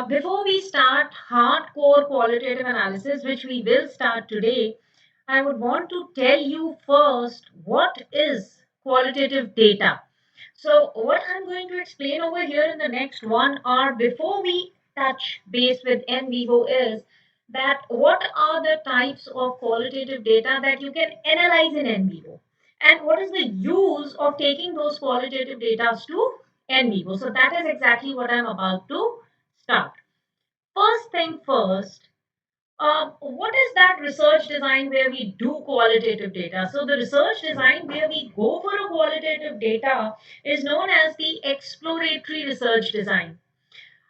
Before we start hardcore qualitative analysis, which we will start today, I would want to tell you first what is qualitative data. So, what I'm going to explain over here in the next 1 hour before we touch base with NVivo is that what are the types of qualitative data that you can analyze in NVivo, and what is the use of taking those qualitative data to NVivo. So, that is exactly what I'm about to start. First thing first, what is that research design where we do qualitative data? So the research design where we go for a qualitative data is known as the exploratory research design.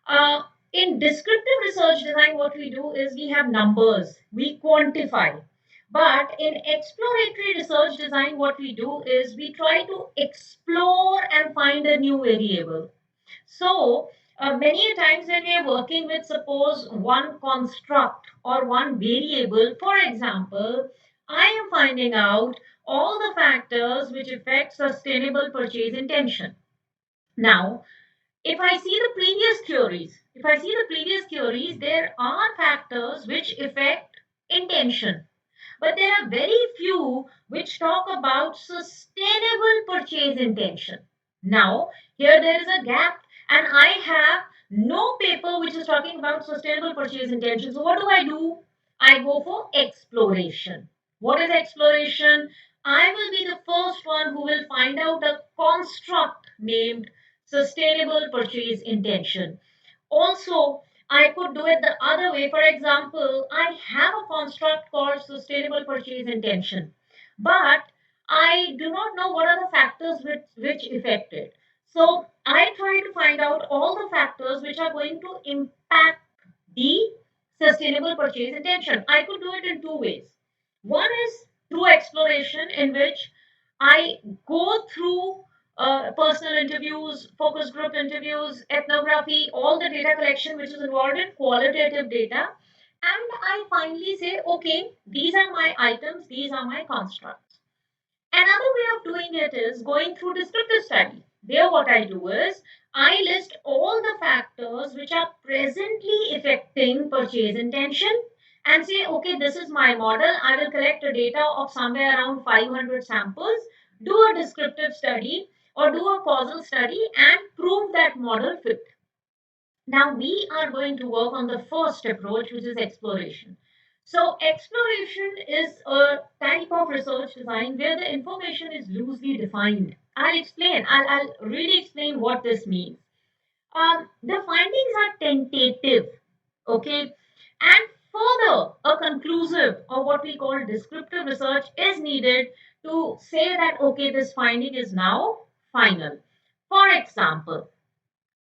Uh, in descriptive research design, what we do is we have numbers, we quantify. But in exploratory research design, what we do is we try to explore and find a new variable. So, many a times when we are working with, suppose, one construct or one variable, for example, I am finding out all the factors which affect sustainable purchase intention. Now, if I see the previous theories, there are factors which affect intention, but there are very few which talk about sustainable purchase intention. Now, here there is a gap, and I have no paper which is talking about sustainable purchase intention. So, what do? I go for exploration. What is exploration? I will be the first one who will find out a construct named sustainable purchase intention. Also, I could do it the other way. For example, I have a construct called sustainable purchase intention, but I do not know what are the factors which affect it. So I try to find out all the factors which are going to impact the sustainable purchase intention. I could do it in two ways. One is through exploration, in which I go through personal interviews, focus group interviews, ethnography, all the data collection which is involved in qualitative data. And I finally say, okay, these are my items, these are my constructs. Another way of doing it is going through descriptive study. There, what I do is I list all the factors which are presently affecting purchase intention and say, okay, this is my model. I will collect a data of somewhere around 500 samples, do a descriptive study or do a causal study and prove that model fit. Now we are going to work on the first approach, which is exploration. So exploration is a type of research design where the information is loosely defined. I'll really explain what this means. The findings are tentative, okay? And further, a conclusive or what we call descriptive research is needed to say that, okay, this finding is now final. For example,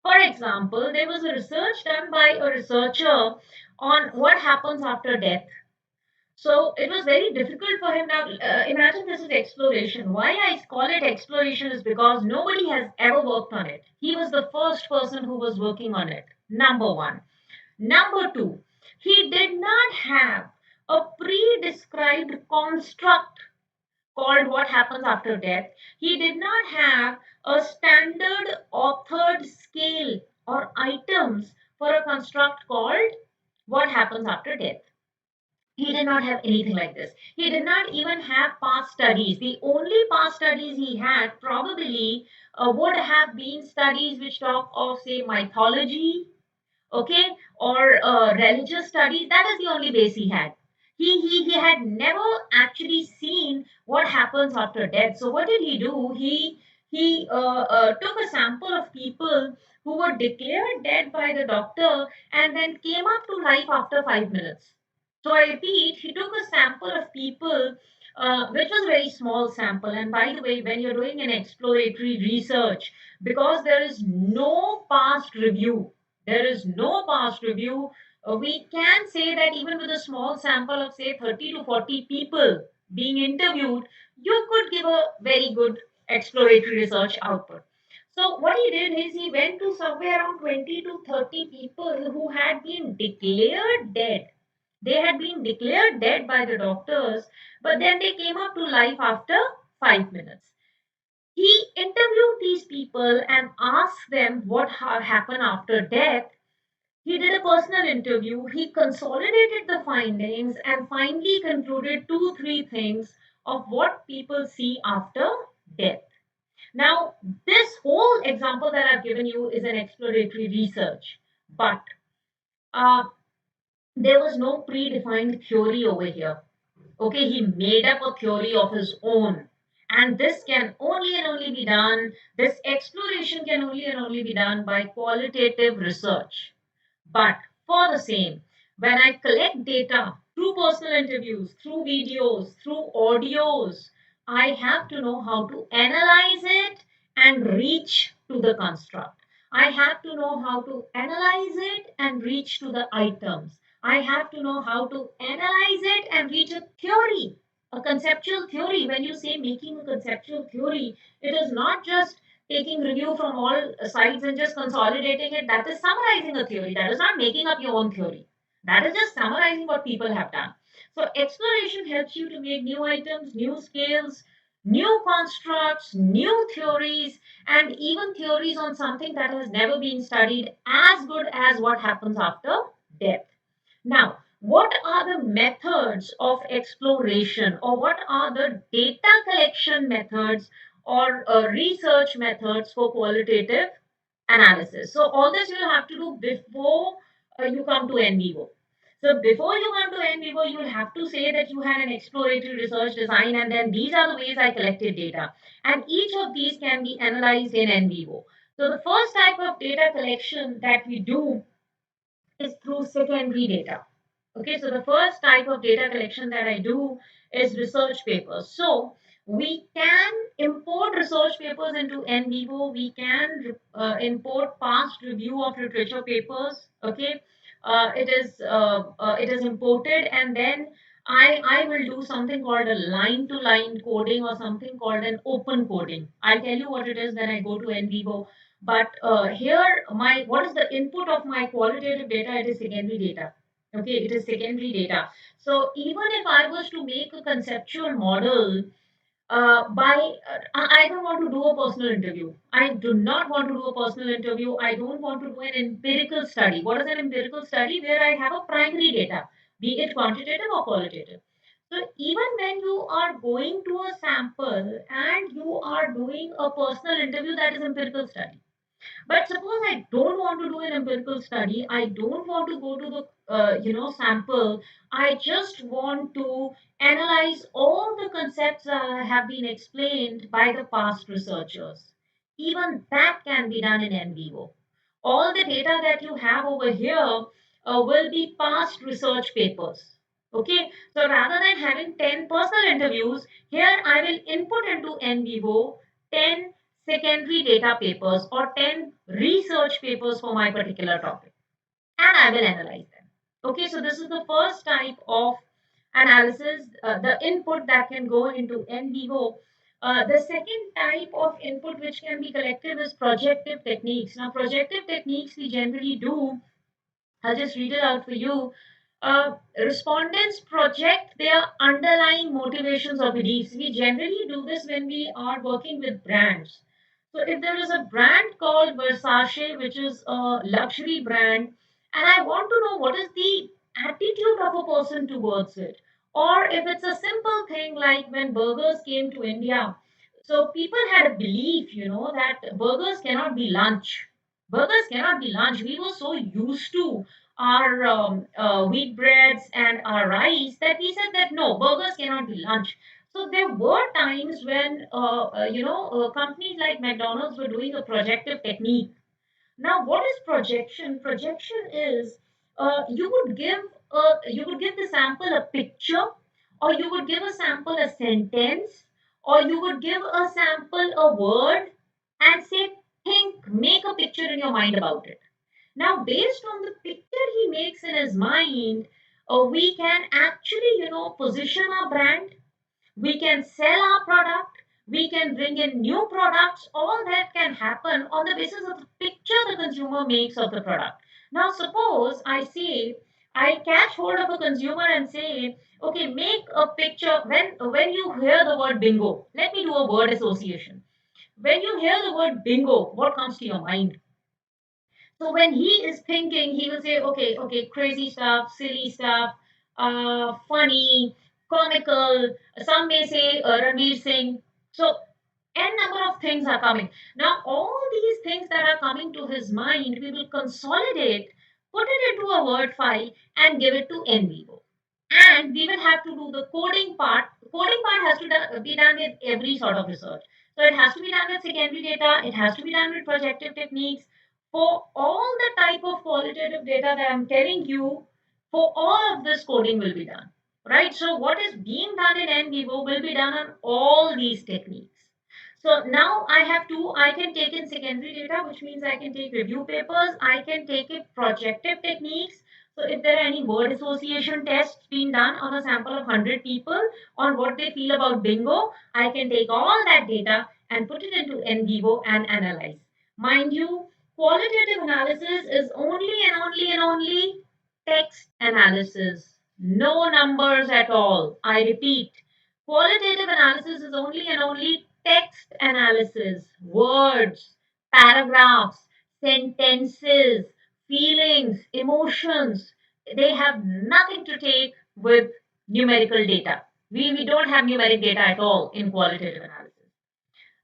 there was a research done by a researcher on what happens after death. So it was very difficult for him. Now, imagine this is exploration. Why I call it exploration is because nobody has ever worked on it. He was the first person who was working on it. Number one. Number two, he did not have a pre described construct called What Happens After Death. He did not have a standard authored scale or items for a construct called What Happens After Death. He did not have anything like this. He did not even have past studies. The only past studies he had probably would have been studies which talk of, say, mythology, okay, or religious studies. That is the only base he had. He had never actually seen what happens after death. So what did he do? He took a sample of people who were declared dead by the doctor and then came up to life after 5 minutes. So I repeat, he took a sample of people, which was a very small sample. And by the way, when you're doing an exploratory research, because there is no past review. We can say that even with a small sample of, say, 30 to 40 people being interviewed, you could give a very good exploratory research output. So, what he did is he went to somewhere around 20 to 30 people who had been declared dead. They had been declared dead by the doctors, but then they came up to life after 5 minutes. He interviewed these people and asked them what happened after death, He did a personal interview, he consolidated the findings, and finally concluded two, three things of what people see after death. Now, this whole example that I've given you is an exploratory research, but uh, there was no predefined theory over here. Okay, he made up a theory of his own. And this can only and only be done, this exploration can only and only be done by qualitative research. But for the same, when I collect data through personal interviews, through videos, through audios, I have to know how to analyze it and reach to the construct. I have to know how to analyze it and reach to the items. I have to know how to analyze it and reach a theory, a conceptual theory. When you say making a conceptual theory, it is not just taking review from all sides and just consolidating it. That is summarizing a theory. That is not making up your own theory. That is just summarizing what people have done. So exploration helps you to make new items, new scales, new constructs, new theories, and even theories on something that has never been studied as good as what happens after death. Now, what are the methods of exploration, or what are the data collection methods or research methods for qualitative analysis? So, all this you'll have to do before you come to NVivo. So, before you come to NVivo, you will have to say that you had an exploratory research design, and then these are the ways I collected data. And each of these can be analyzed in NVivo. So, the first type of data collection that we do is through secondary data. Okay, so the first type of data collection that I do is research papers. So we can import research papers into NVivo. We can import past review of literature papers. Okay, it is imported, and then I will do something called a line to line coding or something called an open coding. I'll tell you what it is when I go to NVivo. But here, my what is the input of my qualitative data? It is secondary data. Okay, it is secondary data. So even if I was to make a conceptual model, I don't want to do a personal interview. I do not want to do a personal interview. I don't want to do an empirical study. What is an empirical study? Where I have a primary data, be it quantitative or qualitative. So even when you are going to a sample and you are doing a personal interview, that is empirical study. But suppose I don't want to do an empirical study, I don't want to go to the sample. I just want to analyze all the concepts that have been explained by the past researchers. Even that can be done in NVivo. All the data that you have over here will be past research papers. Okay, so rather than having 10 personal interviews, here I will input into NVivo 10 secondary data papers or 10 research papers for my particular topic, and I will analyze them. Okay, so this is the first type of analysis, the input that can go into NVivo. The second type of input which can be collected is projective techniques. Now, projective techniques we generally do, I'll just read it out for you. Respondents project their underlying motivations or beliefs. We generally do this when we are working with brands. So, if there is a brand called Versace, which is a luxury brand, and I want to know what is the attitude of a person towards it, or if it's a simple thing like when burgers came to India, so people had a belief, that burgers cannot be lunch. Burgers cannot be lunch. We were so used to our wheat breads and our rice that we said that no, burgers cannot be lunch. So there were times when companies like McDonald's were doing a projective technique. Now, what is projection? Projection is you would give the sample a picture, or you would give a sample a sentence, or you would give a sample a word, and say, think, make a picture in your mind about it. Now, based on the picture he makes in his mind, we can actually, position our brand, we can sell our product, we can bring in new products. All that can happen on the basis of the picture the consumer makes of the product. Now, suppose I catch hold of a consumer and say, okay, make a picture. When you hear the word bingo, let me do a word association. When you hear the word bingo, what comes to your mind? So when he is thinking, he will say, okay, okay, crazy stuff, silly stuff, funny, comical. Some may say Ranveer Singh. So n number of things are coming. Now all these things that are coming to his mind, we will consolidate, put it into a Word file, and give it to NVivo. And we will have to do the coding part. Coding part has to be done with every sort of research. So it has to be done with secondary data. It has to be done with projective techniques. For all the type of qualitative data that I'm telling you, for all of this coding will be done. Right? So what is being done in NVivo will be done on all these techniques. So now I have two. I can take in secondary data, which means I can take review papers. I can take it projective techniques. So if there are any word association tests being done on a sample of 100 people on what they feel about bingo, I can take all that data and put it into NVivo and analyze. Mind you, qualitative analysis is only and only and only text analysis, no numbers at all. I repeat, qualitative analysis is only and only text analysis, words, paragraphs, sentences, feelings, emotions. They have nothing to take with numerical data. We don't have numeric data at all in qualitative analysis.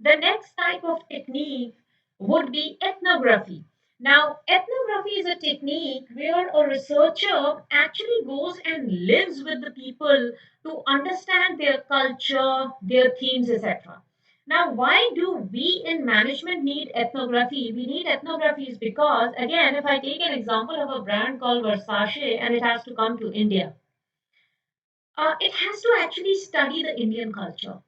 The next type of technique would be ethnography. Now, ethnography is a technique where a researcher actually goes and lives with the people to understand their culture, their themes, etc. Now, why do we in management need ethnography? We need ethnographies because, again, if I take an example of a brand called Versace and it has to come to India, it has to actually study the Indian culture.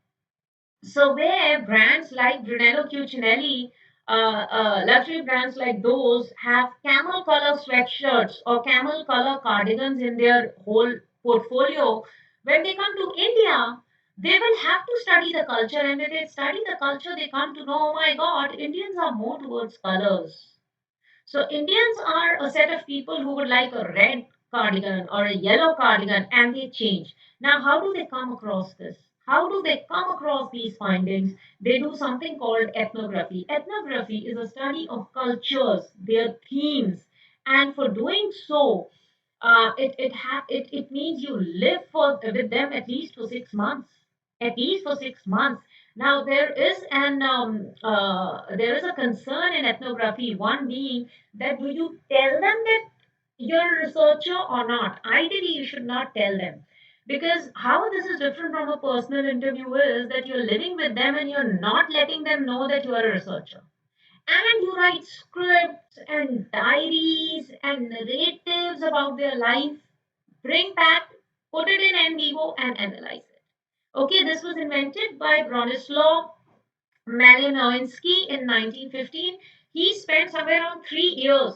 So where brands like Brunello Cucinelli, luxury brands like those have camel color sweatshirts or camel color cardigans in their whole portfolio, when they come to India, they will have to study the culture. And when they study the culture, they come to know, oh my God, Indians are more towards colors. So Indians are a set of people who would like a red cardigan or a yellow cardigan and they change. Now, how do they come across this? How do they come across these findings? They do something called ethnography. Ethnography is a study of cultures, their themes, and for doing so, it means you live with them at least for 6 months. At least for 6 months. Now there is a concern in ethnography. One being that do you tell them that you're a researcher or not? Ideally, you should not tell them. Because how this is different from a personal interview is that you're living with them and you're not letting them know that you are a researcher. And you write scripts and diaries and narratives about their life, bring back, put it in NVivo and analyze it. Okay, this was invented by Bronislaw Malinowski in 1915. He spent somewhere around 3 years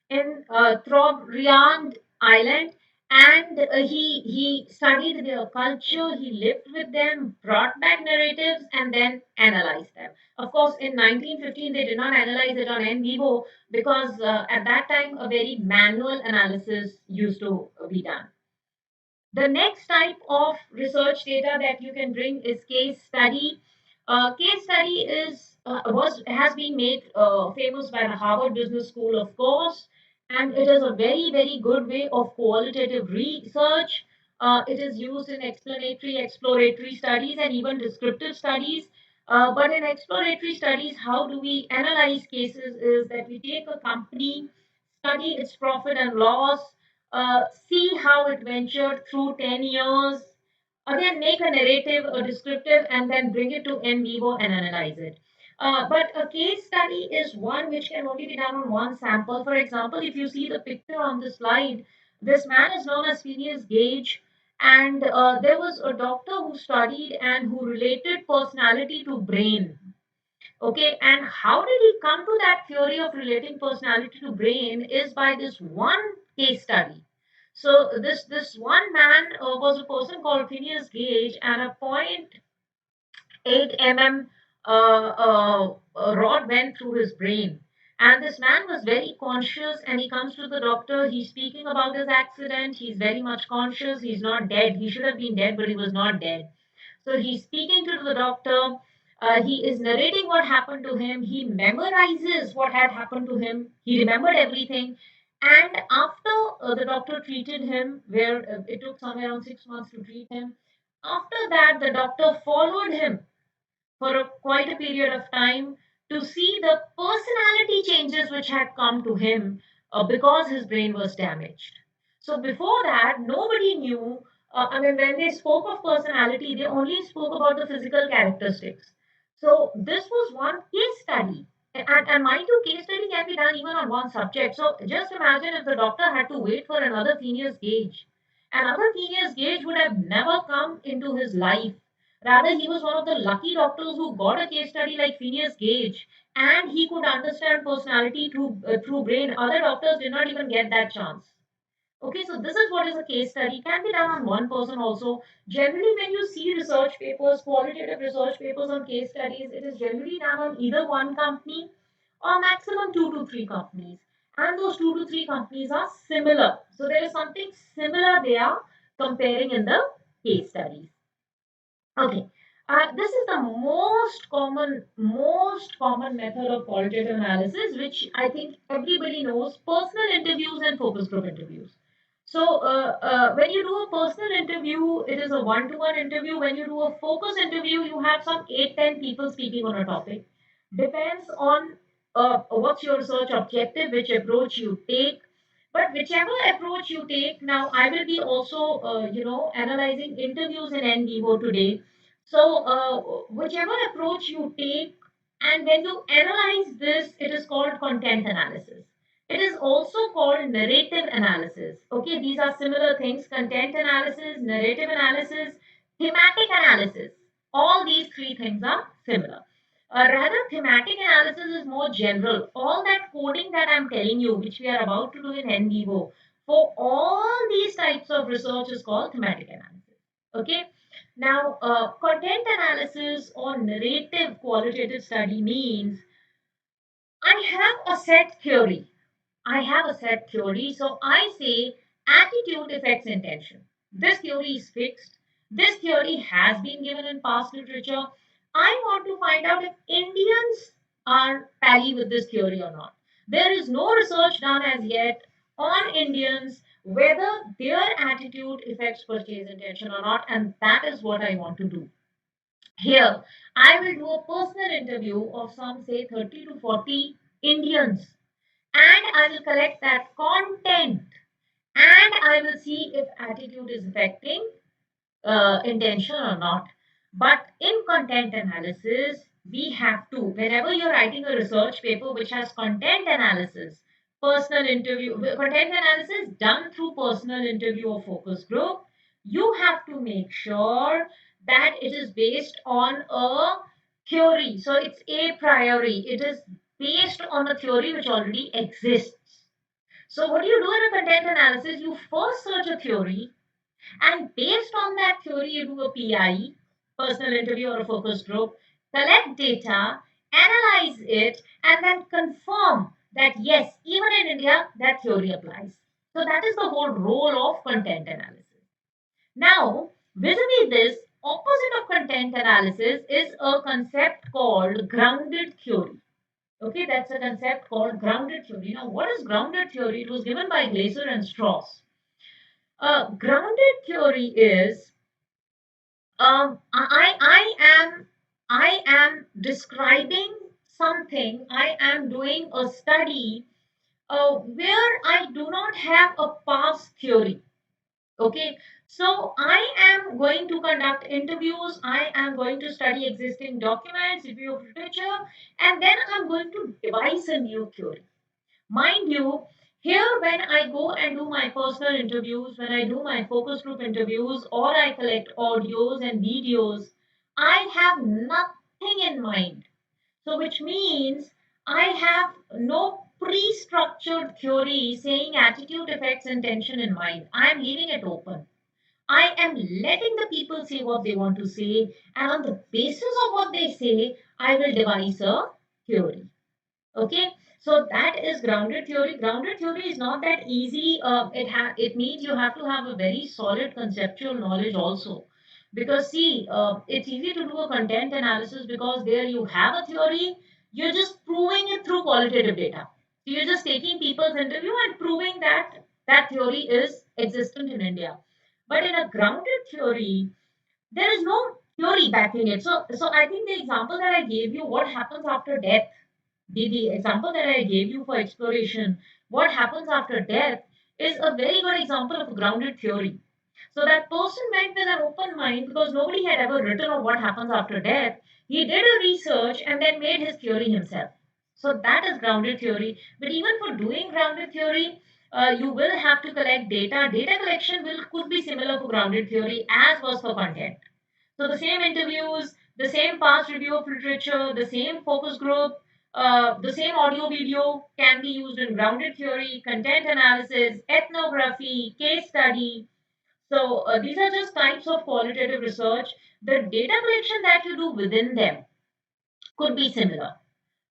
in Trobriand Island, and he studied their culture. He lived with them, brought back narratives, and then analyzed them. Of course, in 1915 they did not analyze it on NVivo because at that time a very manual analysis used to be done. The next type of research data that you can bring is case study. Case study is was has been made famous by the Harvard Business School, of course, and it is a very very good way of qualitative research. It is used in explanatory, exploratory studies, and even descriptive studies. But in exploratory studies, how do we analyze cases? Is that we take a company, study its profit and loss, see how it ventured through 10 years, again make a narrative, a descriptive, and then bring it to NVivo and analyze it. But a case study is one which can only be done on one sample. For example, if you see the picture on the slide, this man is known as Phineas Gage, and there was a doctor who studied and who related personality to brain. Okay, and how did he come to that theory of relating personality to brain is by this one case study. So this one man was a person called Phineas Gage, and a point 8 mm rod went through his brain. And this man was very conscious, and he comes to the doctor. He's speaking about his accident. He's very much conscious. He's not dead. He should have been dead, but he was not dead. So he's speaking to the doctor. He is narrating what happened to him. He memorizes what had happened to him. He remembered everything. And after the doctor treated him, where it took somewhere around 6 months to treat him, after that, the doctor followed him for quite a period of time to see the personality changes which had come to him because his brain was damaged. So before that, nobody knew. I mean, when they spoke of personality, they only spoke about the physical characteristics. So this was one case study. And mind you, case study can be done even on one subject. So just imagine if the doctor had to wait for another Phineas Gage. Another Phineas Gage would have never come into his life. Rather, he was one of the lucky doctors who got a case study like Phineas Gage, and he could understand personality through brain. Other doctors did not even get that chance. Okay, so this is what is a case study. Can be done on one person also. Generally, when you see research papers, qualitative research papers on case studies, it is generally done on either one company or maximum two to three companies. And those two to three companies are similar. So there is something similar they are comparing in the case studies. Okay. This is the most common method of qualitative analysis, which I think everybody knows: personal interviews and focus group interviews. So, when you do a personal interview, it is a one-to-one interview. When you do a focus interview, you have some 8, 10 people speaking on a topic. Depends on what's your research objective, which approach you take. But whichever approach you take, now I will be also, analyzing interviews in NVivo today. So, whichever approach you take, and when you analyze this, it is called content analysis. It is also called narrative analysis. Okay, these are similar things: content analysis, narrative analysis, thematic analysis. All these three things are similar. Rather, thematic analysis is more general. All that coding that I'm telling you, which we are about to do in NVivo, for all these types of research is called thematic analysis. Okay. Now, content analysis or narrative qualitative study means I have a set theory. I have a set theory. So I say attitude affects intention. This theory is fixed. This theory has been given in past literature. I want to find out if Indians are tally with this theory or not. There is no research done as yet on Indians whether their attitude affects purchase intention or not, and that is what I want to do. Here, I will do a personal interview of some say 30 to 40 Indians, and I will collect that content, and I will see if attitude is affecting intention or not. But in content analysis, we have to, whenever you're writing a research paper which has content analysis, personal interview, content analysis done through personal interview or focus group, you have to make sure that it is based on a theory. So it's a priori, it is based on a theory which already exists. So what do you do in a content analysis? You first search a theory, and based on that theory, you do a PI, personal interview or a focus group, collect data, analyze it, and then confirm that yes, even in India, that theory applies. So that is the whole role of content analysis. Now, vis-a-vis this, opposite of content analysis is a concept called grounded theory. Okay, that's a concept called grounded theory. Now, what is grounded theory? It was given by Glaser and Strauss. Grounded theory is I am describing something. I am doing a study where I do not have a past theory. Okay, so I am going to conduct interviews. I am going to study existing documents, review literature, and then I'm going to devise a new theory. Mind you, here when I go and do my personal interviews, when I do my focus group interviews, or I collect audios and videos, I have nothing in mind. So, which means I have no pre structured theory saying attitude affects intention in mind. I am leaving it open. I am letting the people say what they want to say, and on the basis of what they say, I will devise a theory. Okay, so that is grounded theory. Grounded theory is not that easy. It means you have to have a very solid conceptual knowledge also, Because see, it's easy to do a content analysis because there you have a theory, you're just proving it through qualitative data. So you're just taking people's interview and proving that that theory is existent in India. But in a grounded theory, there is no theory backing it. So I think the example that I gave you, what happens after death, the example that I gave you for exploration, what happens after death, is a very good example of a grounded theory. So that person went with an open mind because nobody had ever written of what happens after death. He did a research and then made his theory himself. So that is grounded theory. But even for doing grounded theory, you will have to collect data. Data collection will could be similar for grounded theory as was for content. So the same interviews, the same past review of literature, the same focus group, the same audio video can be used in grounded theory, content analysis, ethnography, case study. So these are just types of qualitative research. The data collection that you do within them could be similar.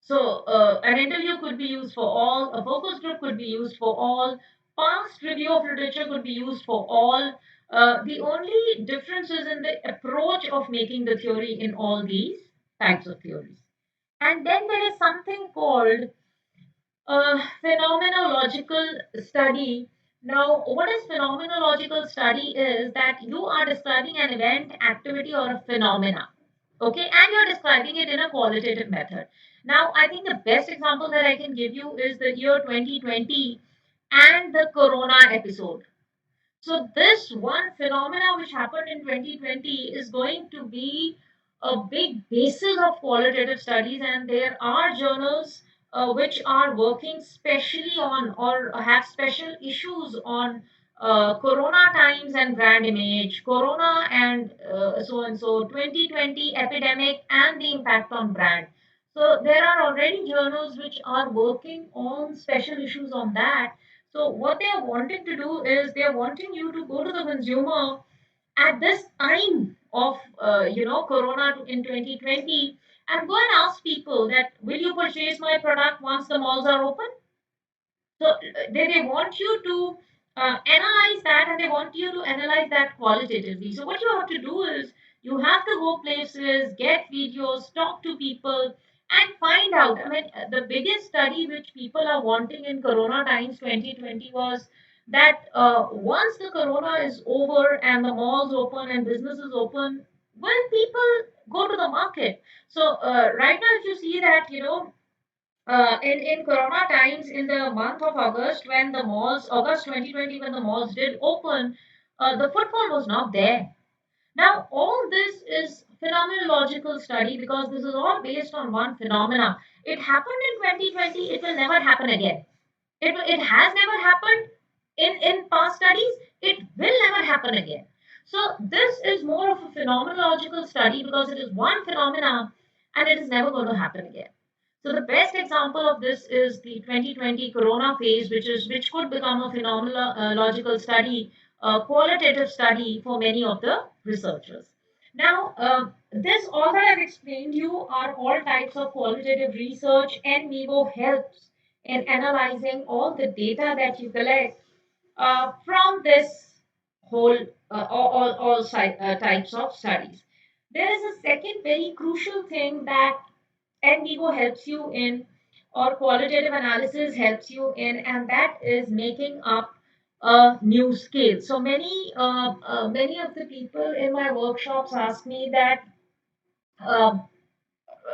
So an interview could be used for all, a focus group could be used for all, past review of literature could be used for all. The only difference is in the approach of making the theory in all these types of theories. And then there is something called phenomenological study. Now, what is phenomenological study is that you are describing an event, activity, or a phenomena. Okay, and you're describing it in a qualitative method. Now, I think the best example that I can give you is the year 2020 and the corona episode. So this one phenomena which happened in 2020 is going to be a big basis of qualitative studies, and there are journals which are working specially on or have special issues on corona times and brand image, corona and so and so, 2020 epidemic and the impact on brand. So there are already journals which are working on special issues on that. So what they are wanting to do is they are wanting you to go to the consumer at this time of corona in 2020 and go and ask people that will you purchase my product once the malls are open. So they want you to analyze that, and they want you to analyze that qualitatively. So what you have to do is you have to go places, get videos, talk to people, and find out. I mean, the biggest study which people are wanting in Corona times 2020 was that once the Corona is over and the malls open and businesses open, will people go to the market? So right now, if you see that, in corona times in the month of August, when the malls, August 2020, when the malls did open, the footfall was not there. Now all this is phenomenological study because this is all based on one phenomena. It happened in 2020, it will never happen again. It has never happened in past studies, it will never happen again. So this is more of a phenomenological study because it is one phenomena and it is never going to happen again. So the best example of this is the 2020 corona phase, which could become a phenomenological study, a qualitative study for many of the researchers. Now, this all that I've explained you are all types of qualitative research, and Vivo helps in analyzing all the data that you collect from this whole types of studies. There is a second very crucial thing that NVivo helps you in, or qualitative analysis helps you in, and that is making up a new skill. So many of the people in my workshops ask me that, um,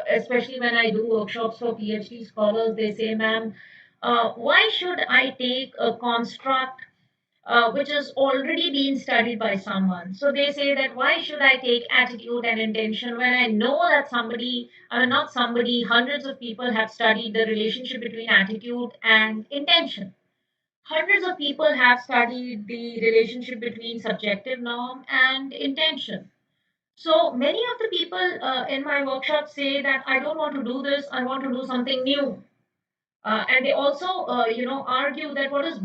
especially when I do workshops for PhD scholars, they say, "Ma'am, why should I take a construct which has already been studied by someone?" So they say that why should I take attitude and intention when I know that somebody, not somebody, hundreds of people have studied the relationship between attitude and intention. Hundreds of people have studied the relationship between subjective norm and intention. So many of the people in my workshop say that I don't want to do this, I want to do something new. And they also argue that what is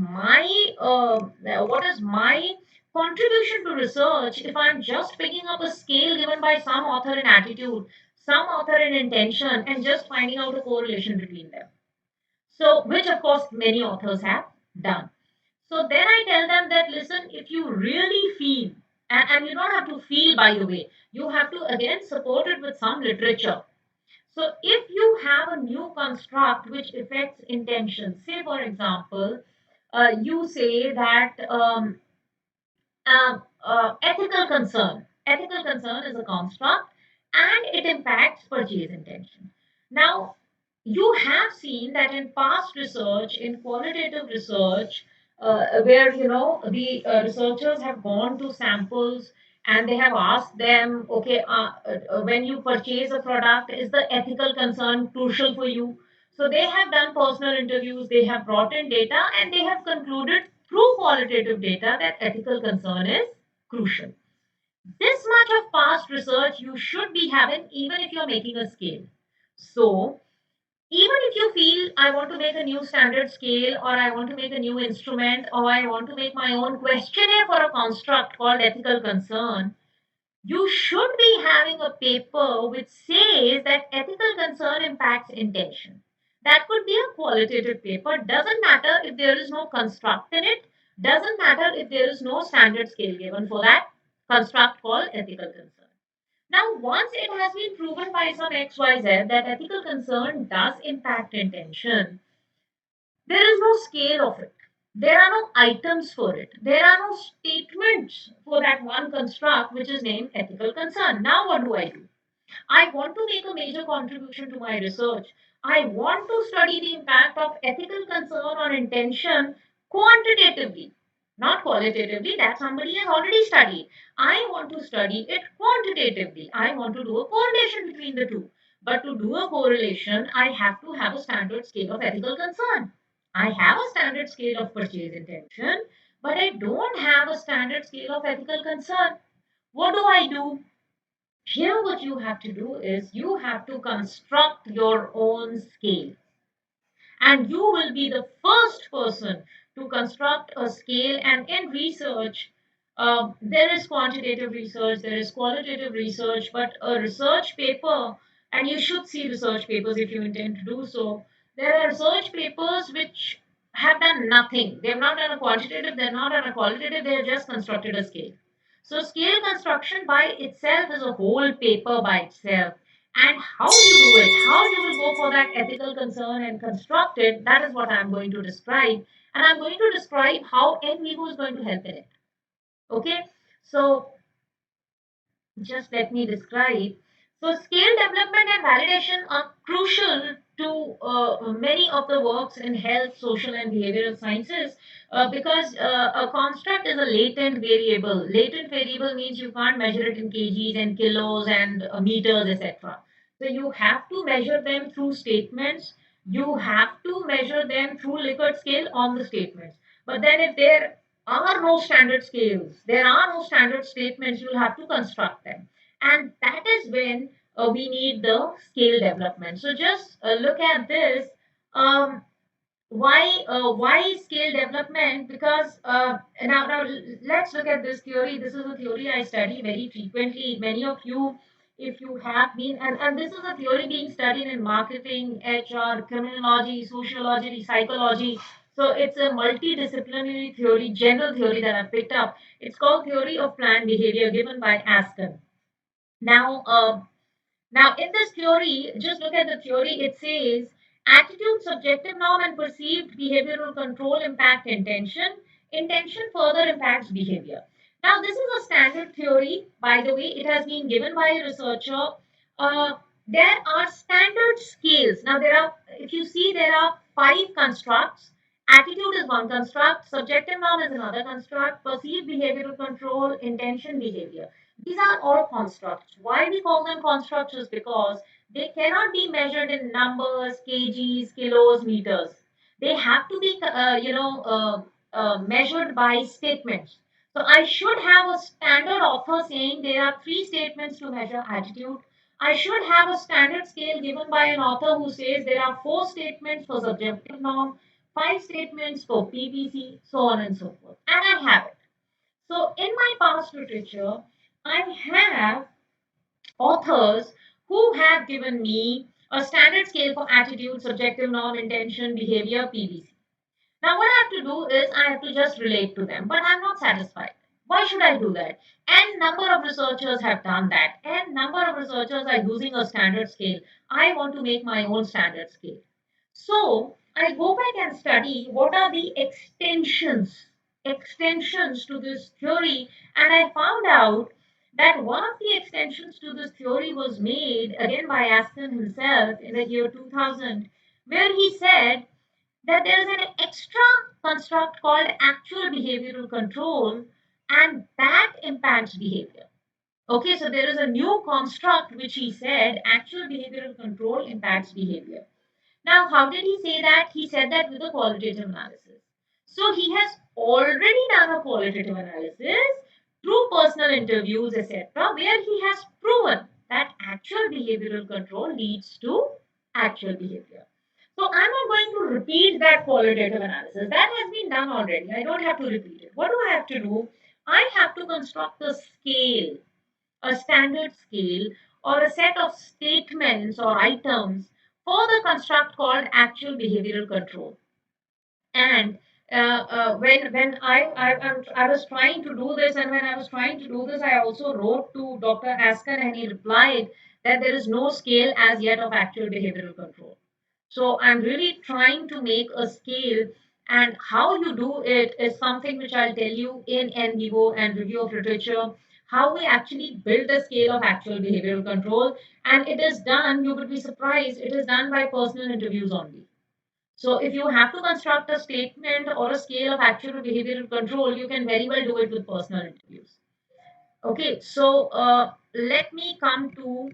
my contribution to research if I'm just picking up a scale given by some author in attitude, some author in intention, and just finding out a correlation between them. So which of course many authors have done. So then I tell them that, listen, if you really feel And you don't have to feel, by the way. You have to again support it with some literature. So if you have a new construct which affects intention, say for example, you say that ethical concern. Ethical concern is a construct and it impacts purchase intention. Now, you have seen that in past research, in qualitative research, where the researchers have gone to samples and they have asked them, okay, when you purchase a product, is the ethical concern crucial for you? So they have done personal interviews, they have brought in data, and they have concluded through qualitative data that ethical concern is crucial. This much of past research you should be having even if you're making a scale. So, even if you feel I want to make a new standard scale, or I want to make a new instrument, or I want to make my own questionnaire for a construct called ethical concern, you should be having a paper which says that ethical concern impacts intention. That could be a qualitative paper. Doesn't matter if there is no construct in it. Doesn't matter if there is no standard scale given for that construct called ethical concern. Now, once it has been proven by some XYZ that ethical concern does impact intention, there is no scale of it. There are no items for it. There are no statements for that one construct which is named ethical concern. Now, what do I do? I want to make a major contribution to my research. I want to study the impact of ethical concern on intention quantitatively, not qualitatively, that somebody has already studied. I want to study it quantitatively. I want to do a correlation between the two. But to do a correlation, I have to have a standard scale of ethical concern. I have a standard scale of purchase intention, but I don't have a standard scale of ethical concern. What do I do? Here, what you have to do is you have to construct your own scale, and you will be the first person to construct a scale. And in research, there is quantitative research, there is qualitative research, but a research paper, and you should see research papers if you intend to do so. There are research papers which have done nothing. They have not done a quantitative, they're not done a qualitative, they have just constructed a scale. So, scale construction by itself is a whole paper by itself. And how you do it, how you will go for that ethical concern and construct it, that is what I'm going to describe. And I'm going to describe how NVivo is going to help in it. Okay, so just let me describe. So, scale development and validation are crucial to many of the works in health, social, and behavioral sciences because a construct is a latent variable. Latent variable means you can't measure it in kgs and kilos and meters, etc. So, you have to measure them through statements. You have to measure them through Likert scale on the statements. But then, if there are no standard scales, there are no standard statements, you'll have to construct them. And that is when we need the scale development. So just look at this. Um, why scale development? Because now let's look at this theory. This is a theory I study very frequently. Many of you, if you have been, and this is a theory being studied in marketing, HR, criminology, sociology, psychology. So it's a multidisciplinary theory, general theory that I picked up. It's called theory of planned behavior, given by Aston. Now, now, in this theory, just look at the theory. It says attitude, subjective norm, and perceived behavioral control impact intention. Intention further impacts behavior. Now, this is a standard theory, by the way. It has been given by a researcher. Uh, there are standard scales. Now, if you see, there are five constructs. Attitude is one construct, subjective norm is another construct, perceived behavioral control, intention, behavior. These are all constructs. Why we call them constructs is because they cannot be measured in numbers, kgs, kilos, meters. They have to be, measured by statements. So I should have a standard author saying there are three statements to measure attitude. I should have a standard scale given by an author who says there are four statements for subjective norm, five statements for PVC, so on and so forth. And I have it. So in my past literature, I have authors who have given me a standard scale for attitude, subjective norm, intention, behavior, PVC. Now, what I have to do is I have to just relate to them, but I'm not satisfied. Why should I do that? And number of researchers have done that. And number of researchers are using a standard scale. I want to make my own standard scale. So I go back and study what are the extensions to this theory, and I found out that one of the extensions to this theory was made again by Aspen himself in the year 2000, where he said that there is an extra construct called actual behavioral control, and that impacts behavior. Okay, so there is a new construct which he said actual behavioral control impacts behavior. Now, how did he say that? He said that with a qualitative analysis. So he has already done a qualitative analysis through personal interviews, etc., where he has proven that actual behavioral control leads to actual behavior. So I'm not going to repeat that qualitative analysis. That has been done already. I don't have to repeat it. What do I have to do? I have to construct a scale, a standard scale, or a set of statements or items for the construct called actual behavioral control. And when I was trying to do this, and when I was trying to do this, I also wrote to Dr. Askan, and he replied that there is no scale as yet of actual behavioral control. So I'm really trying to make a scale, and how you do it is something which I'll tell you in En Vivo and Review of Literature, how we actually build a scale of actual behavioral control. And it is done, you will be surprised, it is done by personal interviews only. So if you have to construct a statement or a scale of actual behavioral control, you can very well do it with personal interviews. Okay, so let me come to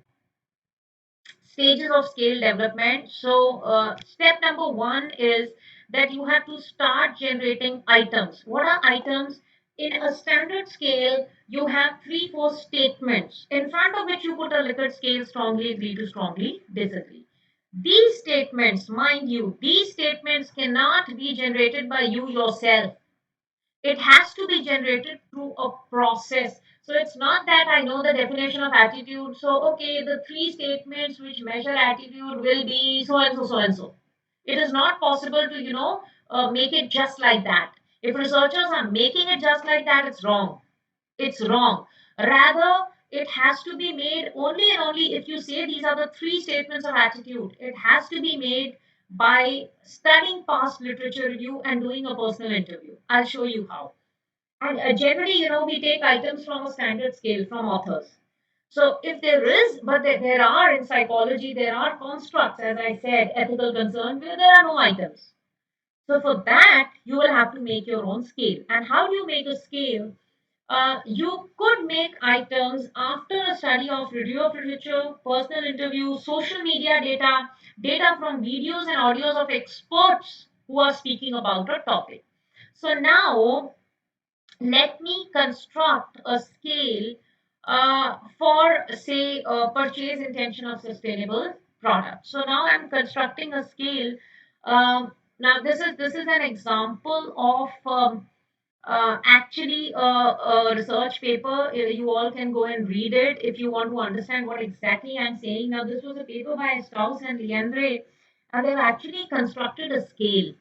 stages of scale development. So step number one is that you have to start generating items. What are items? In a standard scale, you have three, four statements in front of which you put a Likert scale: strongly agree to strongly disagree. These statements, mind you, these statements cannot be generated by you yourself. It has to be generated through a process. So it's not that I know the definition of attitude. So, okay, the three statements which measure attitude will be so and so, so and so. It is not possible to, make it just like that. If researchers are making it just like that, it's wrong. It's wrong. Rather, it has to be made only and only if you say these are the three statements of attitude. It has to be made by studying past literature review and doing a personal interview. I'll show you how. And generally, we take items from a standard scale from authors. So if there is, but there are in psychology, there are constructs, as I said, ethical concerns where there are no items. So for that, you will have to make your own scale. And how do you make a scale? You could make items after a study of review of literature, personal interviews, social media data, data from videos and audios of experts who are speaking about a topic. So now let me construct a scale for say purchase intention of sustainable products. So now I'm constructing a scale. Now this is an example of actually a research paper. You all can go and read it if you want to understand what exactly I'm saying. Now this was a paper by Strauss and Leandre, and they've actually constructed a scale.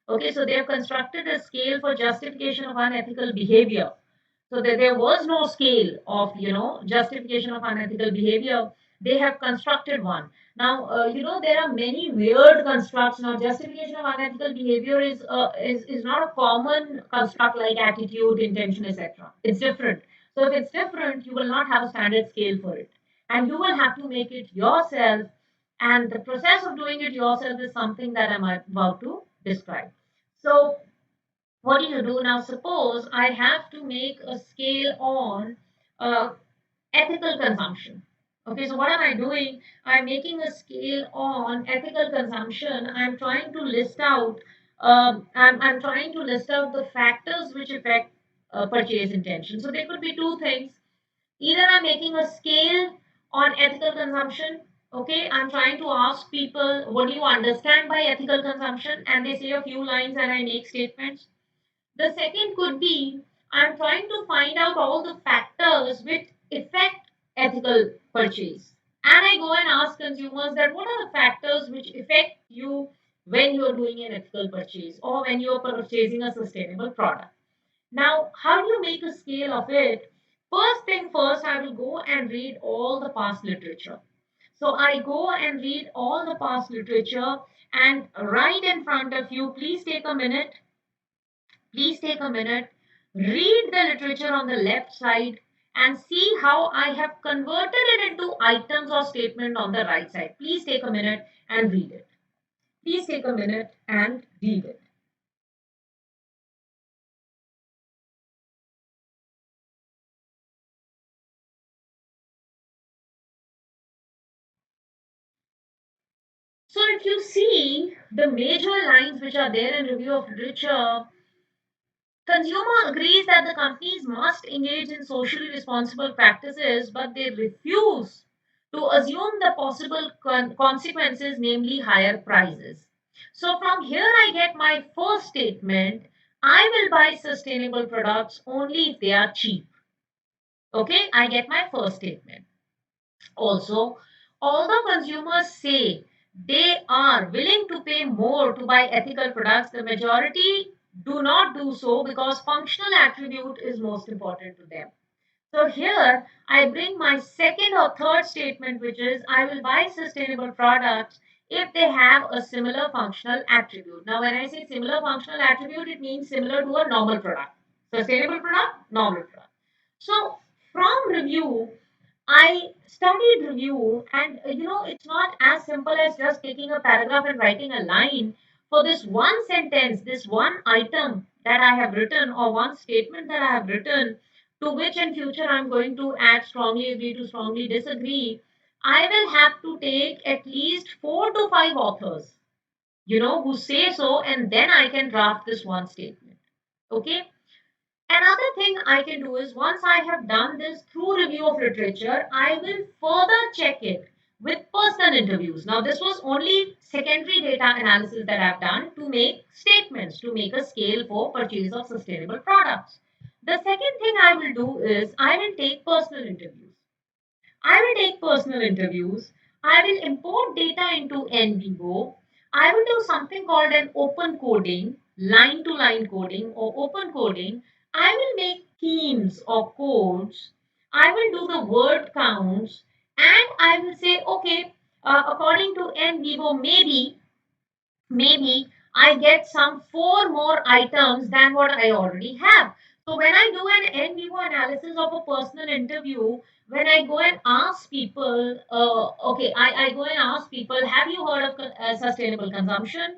Okay, so they have constructed a scale for justification of unethical behavior. So there was no scale of justification of unethical behavior. They have constructed one. Now there are many weird constructs. Now justification of unethical behavior is not a common construct like attitude, intention, etc. It's different. So if it's different, you will not have a standard scale for it, and you will have to make it yourself. And the process of doing it yourself is something that I'm about to describe. So what do you do now? Suppose I have to make a scale on uh, ethical consumption. Okay, so what am I doing? I'm making a scale on ethical consumption. I'm trying to list out. I'm trying to list out the factors which affect purchase intention. So there could be two things. Either I'm making a scale on ethical consumption. Okay, I'm trying to ask people, what do you understand by ethical consumption? And they say a few lines, and I make statements. The second could be I'm trying to find out all the factors which affect ethical purchase. And I go and ask consumers that what are the factors which affect you when you are doing an ethical purchase or when you are purchasing a sustainable product. Now, how do you make a scale of it? First thing first, I will go and read all the past literature. So I go and read all the past literature, and right in front of you, please take a minute. Please take a minute. Read the literature on the left side and see how I have converted it into items or statement on the right side. Please take a minute and read it. Please take a minute and read it. So if you see the major lines which are there in review of literature, consumer agrees that the companies must engage in socially responsible practices, but they refuse to assume the possible consequences, namely higher prices. So from here I get my first statement: I will buy sustainable products only if they are cheap. Okay, I get my first statement. Also, although consumers say they are willing to pay more to buy ethical products, the majority do not do so because functional attribute is most important to them. So here I bring my second or third statement, which is I will buy sustainable products if they have a similar functional attribute. Now, when I say similar functional attribute, it means similar to a normal product. Sustainable product, normal product. So from review, I studied review, and it's not as simple as just taking a paragraph and writing a line. For this one sentence, this one item that I have written, or one statement that I have written, to which in future I'm going to add strongly agree to strongly disagree, I will have to take at least 4 to 5 authors, who say so, and then I can draft this one statement. Okay. Another thing I can do is once I have done this through review of literature, I will further check it with personal interviews. Now, this was only secondary data analysis that I've done to make statements, to make a scale for purchase of sustainable products. The second thing I will do is I will take personal interviews. I will take personal interviews. I will import data into NVivo. I will do something called an open coding, line to line coding or open coding. I will make themes or codes. I will do the word counts, and I will say, okay, according to NVivo, maybe I get some 4 more items than what I already have. So when I do an en vivo analysis of a personal interview, when I go and ask people, I go and ask people, have you heard of sustainable consumption?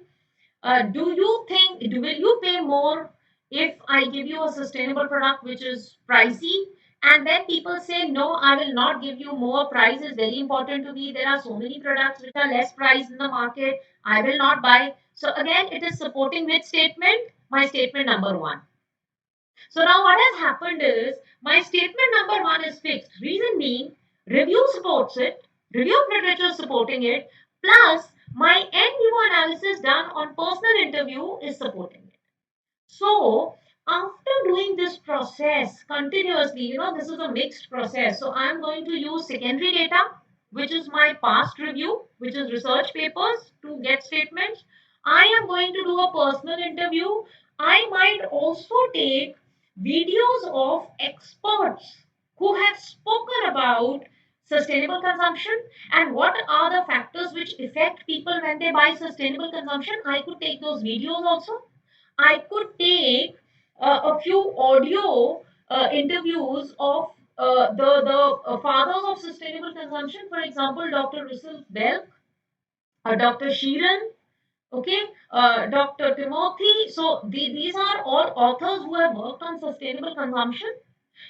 Do you think, will you pay more if I give you a sustainable product which is pricey? And then people say, no, I will not give you more. Price is very important to me. There are so many products which are less priced in the market. I will not buy. So again, it is supporting which statement? My statement number one. So now what has happened is my statement number one is fixed. Reason being, review supports it, review of literature supporting it, plus my en vivo analysis done on personal interview is supporting it. So after doing this process continuously, this is a mixed process. So I'm going to use secondary data, which is my past review, which is research papers to get statements. I am going to do a personal interview. I might also take videos of experts who have spoken about sustainable consumption and what are the factors which affect people when they buy sustainable consumption. I could take those videos also. I could take a few audio interviews of the fathers of sustainable consumption, for example, Dr. Russell Belk, Dr. Sheeran, okay, Dr. Timothy. So these are all authors who have worked on sustainable consumption.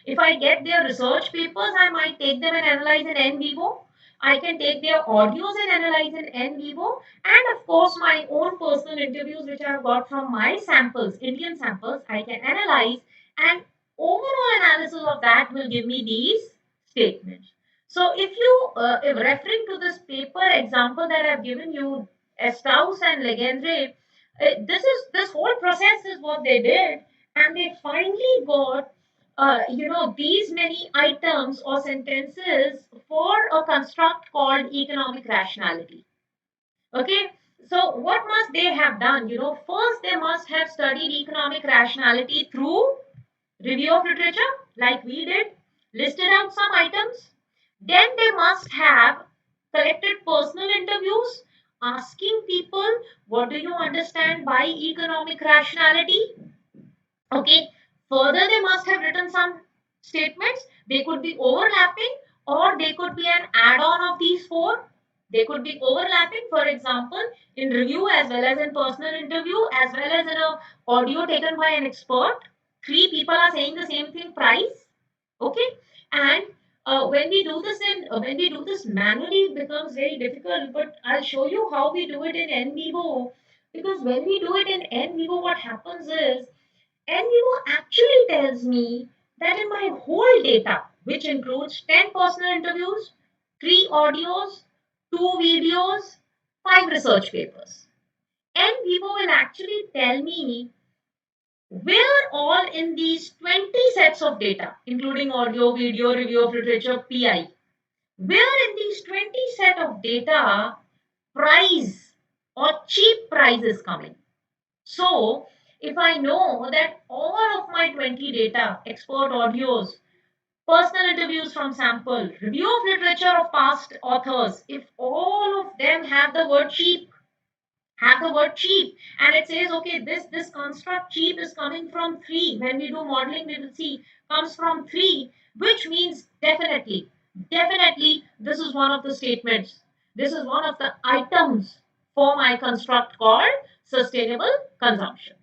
If I get their research papers, I might take them and analyze in en vivo. I can take their audios and analyze in en vivo. And of course, my own personal interviews, which I've got from my samples, Indian samples, I can analyze. And overall analysis of that will give me these statements. So if referring to this paper example that I've given you, Strauss and Legendre, this whole process is what they did, and they finally got these many items or sentences for a construct called economic rationality. Okay, so what must they have done? First they must have studied economic rationality through review of literature, like we did, listed out some items. Then they must have collected personal interviews, asking people, what do you understand by economic rationality? Okay. Further, they must have written some statements. They could be overlapping or they could be an add on of these four. They could be overlapping, for example, in review as well as in personal interview, as well as in a audio taken by an expert. Three people are saying the same thing, price. Okay. And when we do this manually, it becomes very difficult. But I'll show you how we do it in n vivo. Because when we do it in n vivo, what happens is NVivo actually tells me that in my whole data, which includes 10 personal interviews, 3 audios, 2 videos, 5 research papers, NVivo will actually tell me where all in these 20 sets of data, including audio, video, review of literature, PI, where in these 20 set of data price or cheap price is coming. So, if I know that all of my 20 data, expert audios, personal interviews from sample, review of literature of past authors, if all of them have the word cheap, and it says, okay, this construct cheap is coming from three. When we do modeling, we will see comes from three, which means definitely, this is one of the statements. This is one of the items for my construct called sustainable consumption.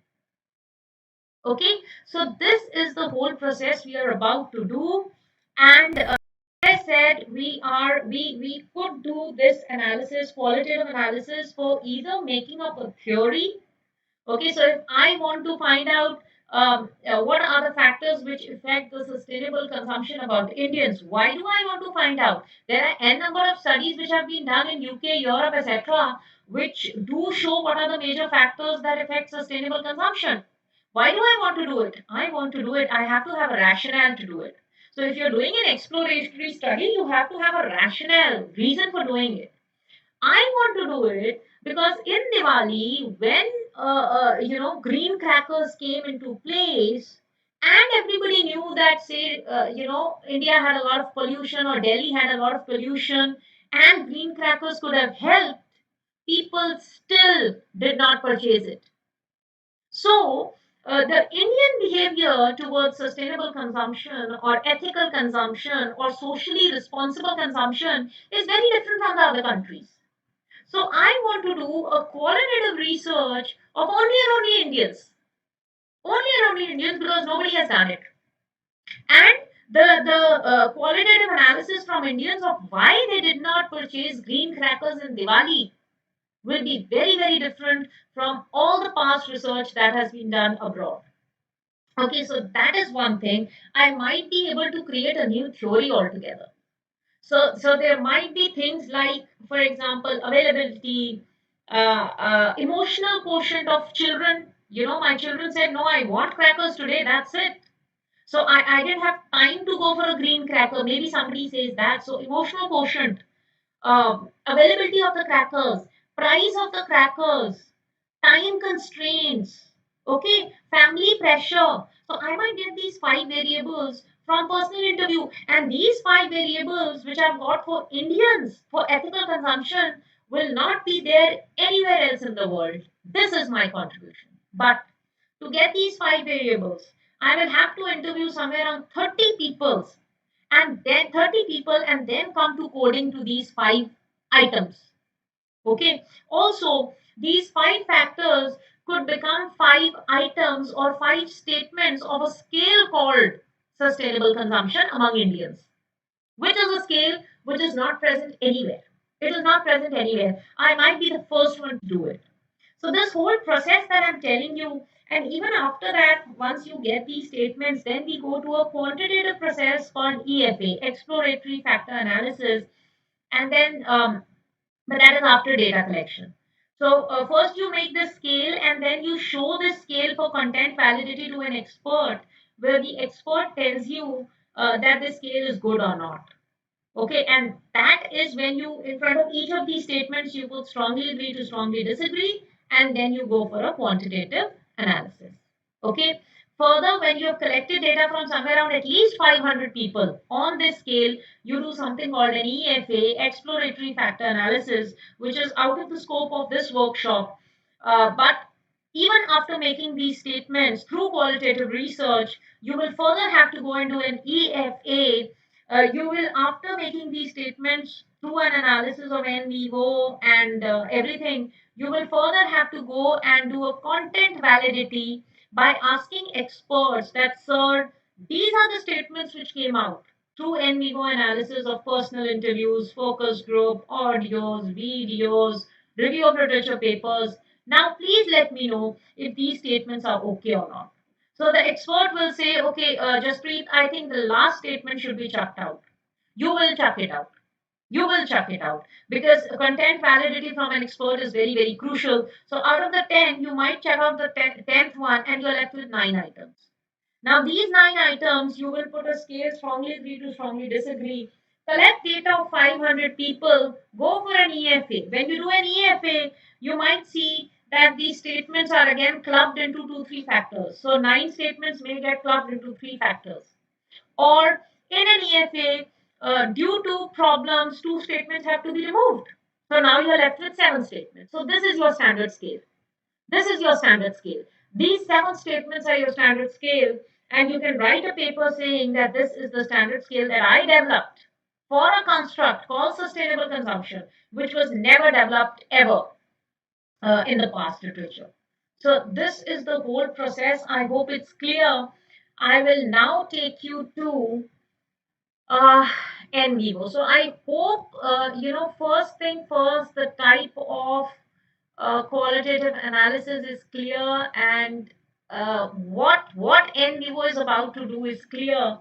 Okay, so this is the whole process we are about to do, and I said we could do this analysis, qualitative analysis, for either making up a theory. Okay, so if I want to find out what are the factors which affect the sustainable consumption about Indians, why do I want to find out? There are n number of studies which have been done in UK, Europe, etc., which do show what are the major factors that affect sustainable consumption. Why do I want to do it? I want to do it. I have to have a rationale to do it. So if you're doing an exploratory study, you have to have a rationale, reason for doing it. I want to do it because in Diwali, when green crackers came into place, and everybody knew that, say, India had a lot of pollution or Delhi had a lot of pollution, and green crackers could have helped, people still did not purchase it. So, the Indian behavior towards sustainable consumption or ethical consumption or socially responsible consumption is very different from the other countries. So, I want to do a qualitative research of only Indians. Only Indians, because nobody has done it. And the qualitative analysis from Indians of why they did not purchase green crackers in Diwali will be very different from all the past research that has been done abroad. Okay, so that is one thing. I might be able to create a new theory altogether. So there might be things like, for example, availability, emotional quotient of children. My children said, no, I want crackers today, that's it. So I didn't have time to go for a green cracker. Maybe somebody says that. So emotional quotient, availability of the crackers, price of the crackers, time constraints, okay, family pressure. So I might get these five variables from personal interview, and these five variables which I've got for Indians for ethical consumption will not be there anywhere else in the world. This is my contribution. But to get these five variables, I will have to interview somewhere around 30 people, and then 30 people, and then come to coding to these five items. Okay. Also, these five factors could become five items or five statements of a scale called sustainable consumption among Indians, which is a scale which is not present anywhere. It is not present anywhere. I might be the first one to do it. So, this whole process that I'm telling you, and even after that, once you get these statements, then we go to a quantitative process called EFA, exploratory factor analysis, and then but that is after data collection. So first you make the scale and then you show the scale for content validity to an expert, where the expert tells you that the scale is good or not. Okay, and that is when you, in front of each of these statements, you would strongly agree to strongly disagree, and then you go for a quantitative analysis. Okay, Further, when you have collected data from somewhere around at least 500 people on this scale, you do something called an EFA, exploratory factor analysis, which is out of the scope of this workshop. But even after making these statements through qualitative research, you will further have to go into an EFA. You will, after making these statements through an analysis of N vivo and everything, you will further have to go and do a content validity by asking experts that, sir, these are the statements which came out through in vivo analysis of personal interviews, focus group, audios, videos, review of literature papers. Now, please let me know if these statements are okay or not. So the expert will say, okay, Jaspreet, I think the last statement should be chucked out. You will chuck it out. You will chuck it out because content validity from an expert is very, very crucial. So out of the 10, you might check out the 10th one and you're left with 9 items. Now, these 9 items, you will put a scale strongly agree to strongly disagree. Collect data of 500 people, go for an EFA. When you do an EFA, you might see that these statements are again clubbed into 2, 3 factors. So, 9 statements may get clubbed into 3 factors. Or in an EFA, due to problems, 2 statements have to be removed. So now you're left with 7 statements. So this is your standard scale. This is your standard scale. These 7 statements are your standard scale, and you can write a paper saying that this is the standard scale that I developed for a construct called sustainable consumption, which was never developed ever in the past literature. So this is the whole process. I hope it's clear. I will now take you to uh, en vivo. So I hope, first thing first, the type of qualitative analysis is clear, and what en vivo is about to do is clear.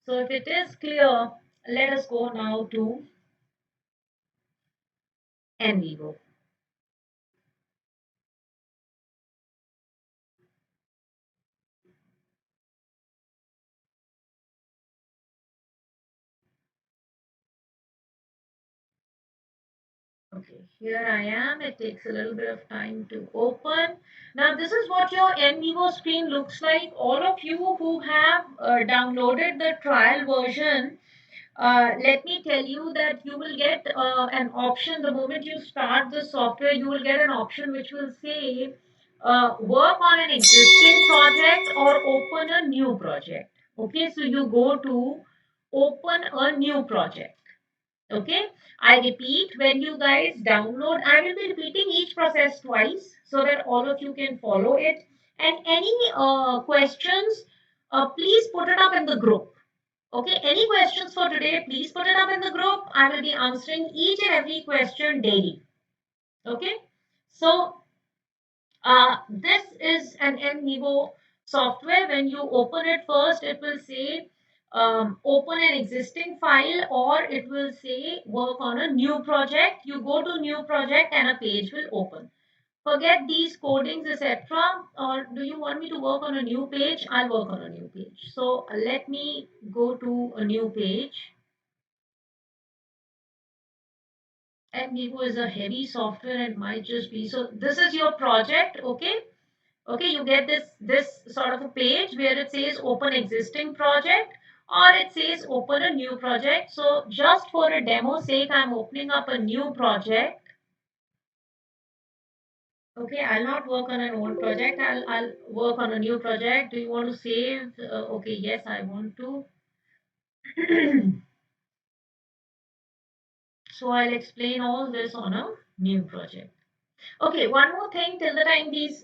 So if it is clear, let us go now to en vivo. Okay, here I am. It takes a little bit of time to open. Now, this is what your en vivo screen looks like. All of you who have downloaded the trial version, let me tell you that you will get an option the moment you start the software. You will get an option which will say work on an existing project or open a new project. Okay, so you go to open a new project. Okay, I repeat, when you guys download, I will be repeating each process twice so that all of you can follow it. And any questions, please put it up in the group. Okay, any questions for today, please put it up in the group. I will be answering each and every question daily. Okay, so this is an en vivo software. When you open it first, it will say open an existing file, or it will say work on a new project. You go to new project and a page will open. Forget these codings, etc. Or do you want me to work on a new page? I'll work on a new page. So let me go to a new page. And Vivo is a heavy software and might just be. So this is your project, okay? Okay, you get this sort of a page where it says open existing project, or it says open a new project. So just for a demo sake, I'm opening up a new project. Okay, I'll not work on an old project. I'll work on a new project. Do you want to save? Okay, yes, I want to. So I'll explain all this on a new project. Okay, one more thing till the time these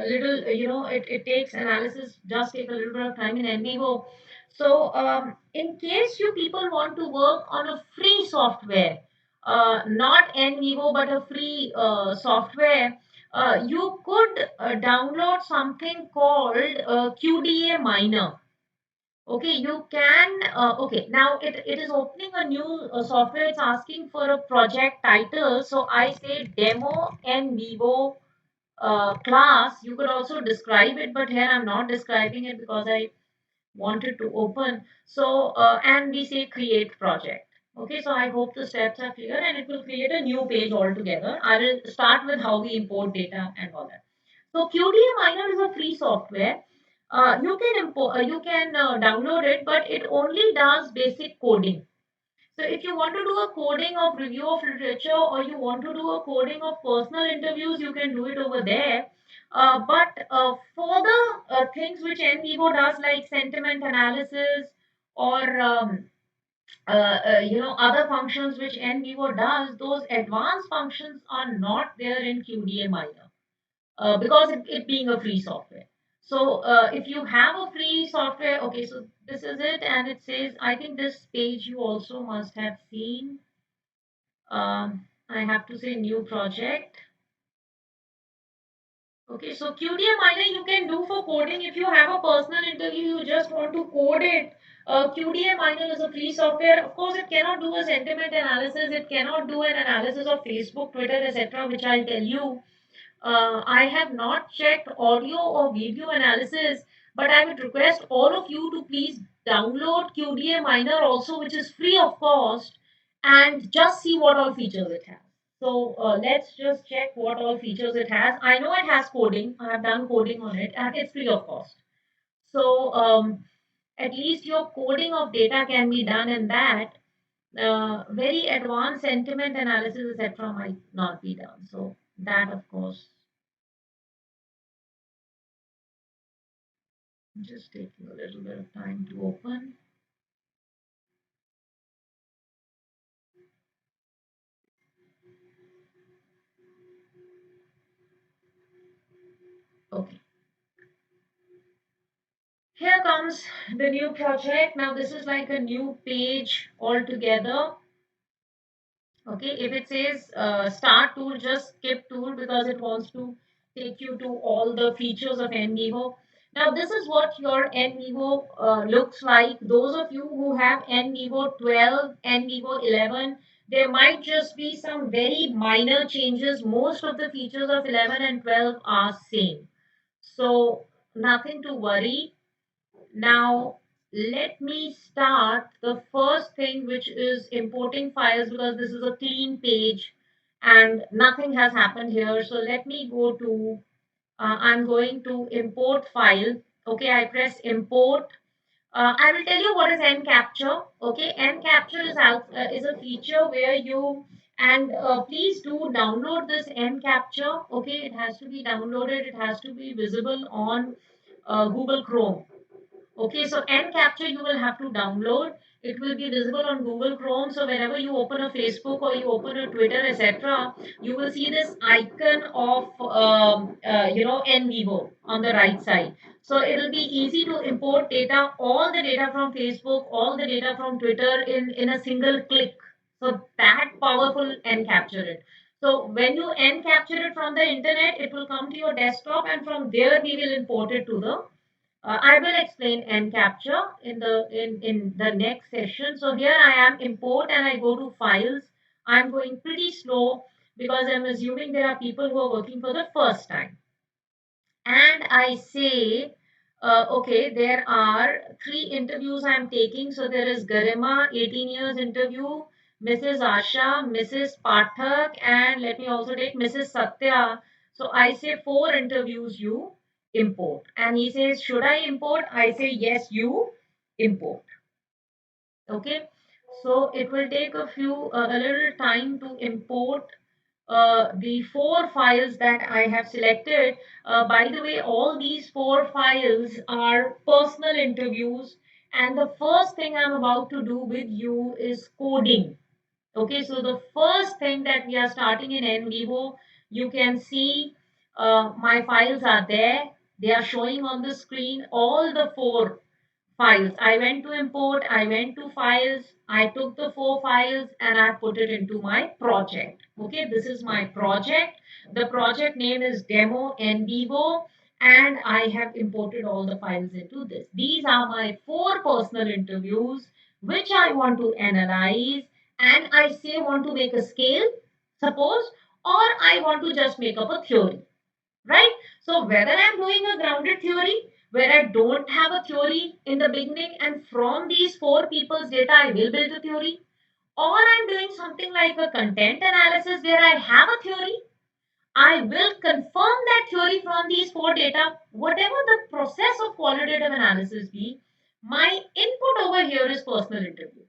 little, it takes analysis, just take a little bit of time in NVivo. So, in case you people want to work on a free software, not NVivo, but a free software, you could download something called QDA Miner. Okay, you can, okay, now it is opening a new software. It's asking for a project title. So I say demo en vivo class. You could also describe it, but here I'm not describing it because I wanted to open. So, and we say create project. Okay, so I hope the steps are clear, and it will create a new page altogether. I will start with how we import data and all that. So QDA Miner is a free software. You can download it, but it only does basic coding. So if you want to do a coding of review of literature or you want to do a coding of personal interviews, you can do it over there. But for the things which NVivo does, like sentiment analysis or other functions which NVivo does, those advanced functions are not there in QDA Miner because it being a free software. So if you have a free software, okay, so this is it, and it says, I think this page you also must have seen. I have to say new project. Okay, so QDA Miner you can do for coding. If you have a personal interview, you just want to code it. QDA Miner is a free software. Of course, it cannot do a sentiment analysis. It cannot do an analysis of Facebook, Twitter, etc., which I'll tell you. I have not checked audio or video analysis, but I would request all of you to please download QDA Miner also, which is free of cost, and just see what all features it has. So let's just check what all features it has. I know it has coding. I have done coding on it, and it's free of cost. So at least your coding of data can be done in that. Very advanced sentiment analysis, etc., might not be done. So that, of course, just taking a little bit of time to open. Okay. Here comes the new project. Now this is like a new page altogether. Okay, if it says start tool, just skip tool because it wants to take you to all the features of NVivo. Now this is what your NVivo looks like. Those of you who have NVivo 12, NVivo 11, there might just be some very minor changes. Most of the features of 11 and 12 are same. So nothing to worry. Now, let me start the first thing, which is importing files, because this is a clean page and nothing has happened here. So let me go to, I'm going to import file. Okay, I press import. I will tell you what is NCapture. Okay, NCapture is a feature where you, and please do download this NCapture. Okay, it has to be downloaded. It has to be visible on Google Chrome. Okay, so NCapture you will have to download. It will be visible on Google Chrome. So whenever you open a Facebook or you open a Twitter, etc., you will see this icon of NVivo on the right side. So it will be easy to import data, all the data from Facebook, all the data from Twitter in a single click. So that powerful NCapture it. So when you NCapture it from the internet, it will come to your desktop, and from there we will import it to the I will explain NCapture in the next session. So here I am import and I go to files. I'm going pretty slow because I'm assuming there are people who are working for the first time. And I say, okay, there are 3 interviews I'm taking. So there is Garima, 18 years interview, Mrs. Asha, Mrs. Pathak, and let me also take Mrs. Satya. So I say 4 interviews you import. And he says, should I import? I say, yes, you import. Okay. So it will take a little time to import the 4 files that I have selected. By the way, all these 4 files are personal interviews, and the first thing I'm about to do with you is coding. Okay, so the first thing that we are starting in NVivo, you can see my files are there. They are showing on the screen all the 4 files. I went to import, I went to files, I took the 4 files and I put it into my project. Okay, this is my project. The project name is Demo NVivo, and I have imported all the files into this. These are my 4 personal interviews which I want to analyze, and I say want to make a scale, suppose, or I want to just make up a theory, right? So whether I'm doing a grounded theory where I don't have a theory in the beginning, and from these 4 people's data I will build a theory, or I'm doing something like a content analysis where I have a theory, I will confirm that theory from these four data. Whatever the process of qualitative analysis be, my input over here is personal interview.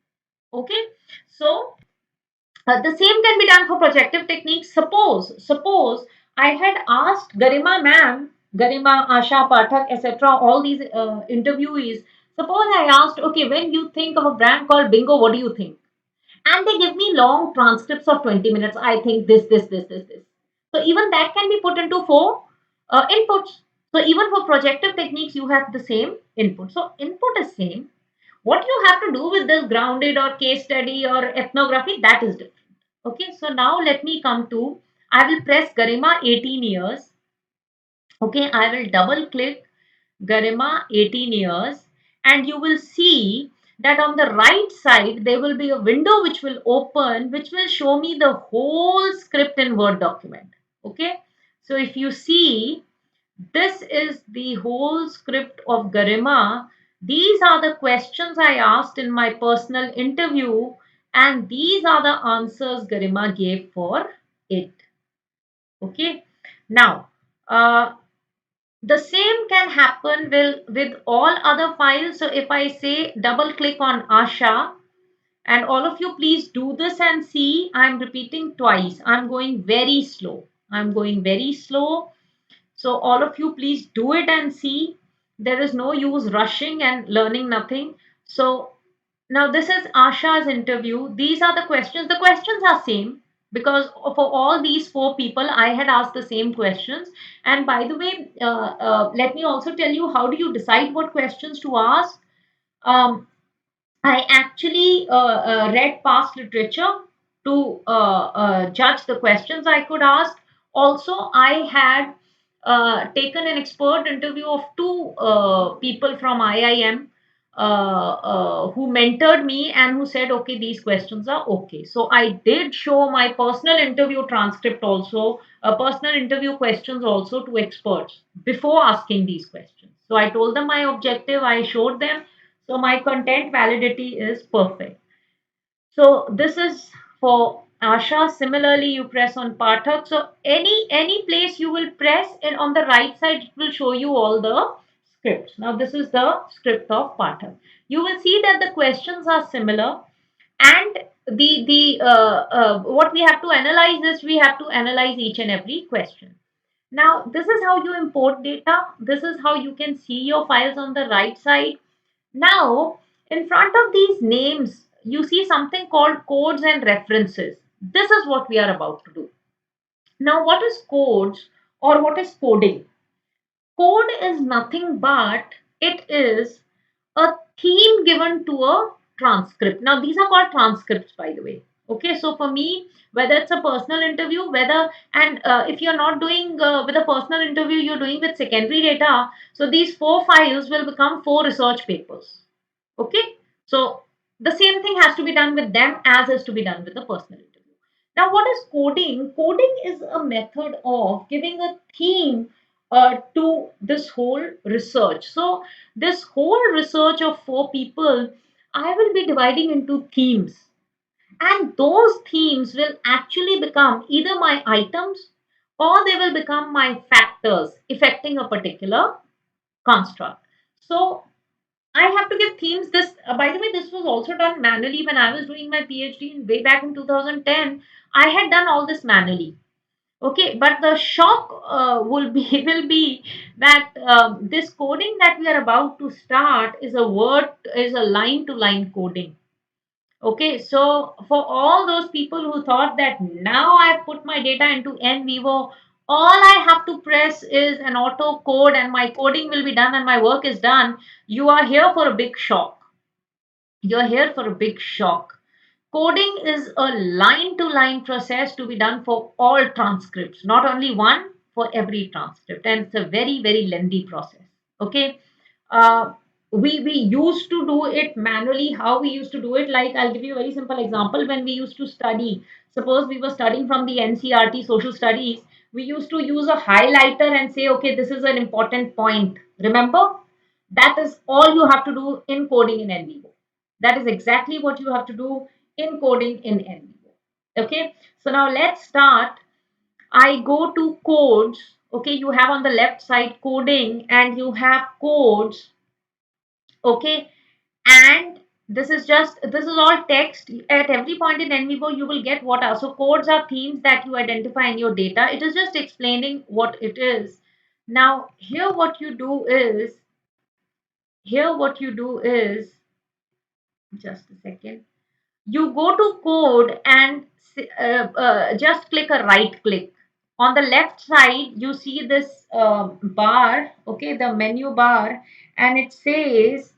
Okay, so the same can be done for projective techniques. Suppose I had asked Garima ma'am, Garima, Asha, Pathak, etc., all these interviewees. Suppose I asked, okay, when you think of a brand called Bingo, what do you think? And they give me long transcripts of 20 minutes. I think this. So even that can be put into four inputs. So even for projective techniques, you have the same input. So input is same. What you have to do with this grounded or case study or ethnography, that is different. Okay, so now let me come to, I will press Garima 18 years. Okay, I will double click Garima 18 years, and you will see that on the right side there will be a window which will open, which will show me the whole script in Word document. Okay, so if you see, this is the whole script of Garima. These are the questions I asked in my personal interview, and these are the answers Garima gave for it. Okay, now the same can happen with all other files. So if I say double click on Asha, and all of you please do this and see, I'm repeating twice. I'm going very slow. I'm going very slow. So all of you please do it and see. There is no use rushing and learning nothing. So now this is Asha's interview. These are the questions. The questions are same because for all these four people, I had asked the same questions. And by the way, let me also tell you, how do you decide what questions to ask? Um, I actually read past literature to judge the questions I could ask. Also, I had taken an expert interview of two people from IIM who mentored me and who said, okay, these questions are okay. So I did show my personal interview transcript also, personal interview questions also to experts before asking these questions. So I told them my objective, I showed them, so my content validity is perfect. So this is for Asha. Similarly, you press on Pathak. So any place you will press, and on the right side it will show you all the scripts. Now this is the script of Pathak. You will see that the questions are similar, and the what we have to analyze is we have to analyze each and every question. Now this is how you import data. This is how you can see your files on the right side. Now, in front of these names, you see something called codes and references. This is what we are about to do. Now, what is codes or what is coding? Code is nothing but it is a theme given to a transcript. Now, these are called transcripts, by the way. Okay, so for me, whether it's a personal interview, whether and if you're not doing with a personal interview, you're doing with secondary data. So these four files will become four research papers. Okay, so the same thing has to be done with them as is to be done with the personal interview. Now, what is coding? Coding is a method of giving a theme to this whole research. So, this whole research of four people, I will be dividing into themes, and those themes will actually become either my items or they will become my factors affecting a particular construct. So, I have to give themes. This, by the way, this was also done manually when I was doing my PhD way back in 2010. I had done all this manually. Okay, but the shock will be will be that this coding that we are about to start is a line to line coding. Okay, so for all those people who thought that now I've put my data into NVivo, all I have to press is an auto code and my coding will be done and my work is done, you are here for a big shock. You're here for a big shock. Coding is a line to line process to be done for all transcripts, not only one, for every transcript. And it's a very, very lengthy process. Okay. Uh, we used to do it manually. How we used to do it, like I'll give you a very simple example. When we used to study, suppose we were studying from the NCRT social studies, we used to use a highlighter and say, okay, this is an important point. Remember? That is all you have to do in coding in NVivo. That is exactly what you have to do in coding in NVivo. Okay, so now let's start. I go to codes. Okay, you have on the left side coding and you have codes. Okay, and this is all text. At every point in NVivo you will get what are so codes are themes that you identify in your data. It is just explaining what it is. Now here what you do is just a second. You go to code and just click a right click. On the left side you see this bar, okay, the menu bar, and it says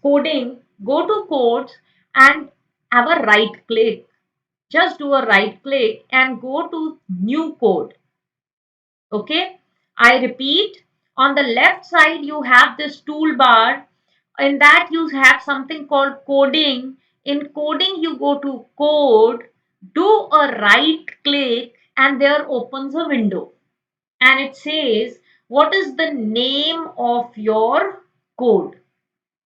coding. Go to codes and have a right click. Just do a right click and go to new code. Okay, I repeat, on the left side you have this toolbar. In that you have something called coding. In coding you go to code, do a right click, and there opens a window, and it says what is the name of your code.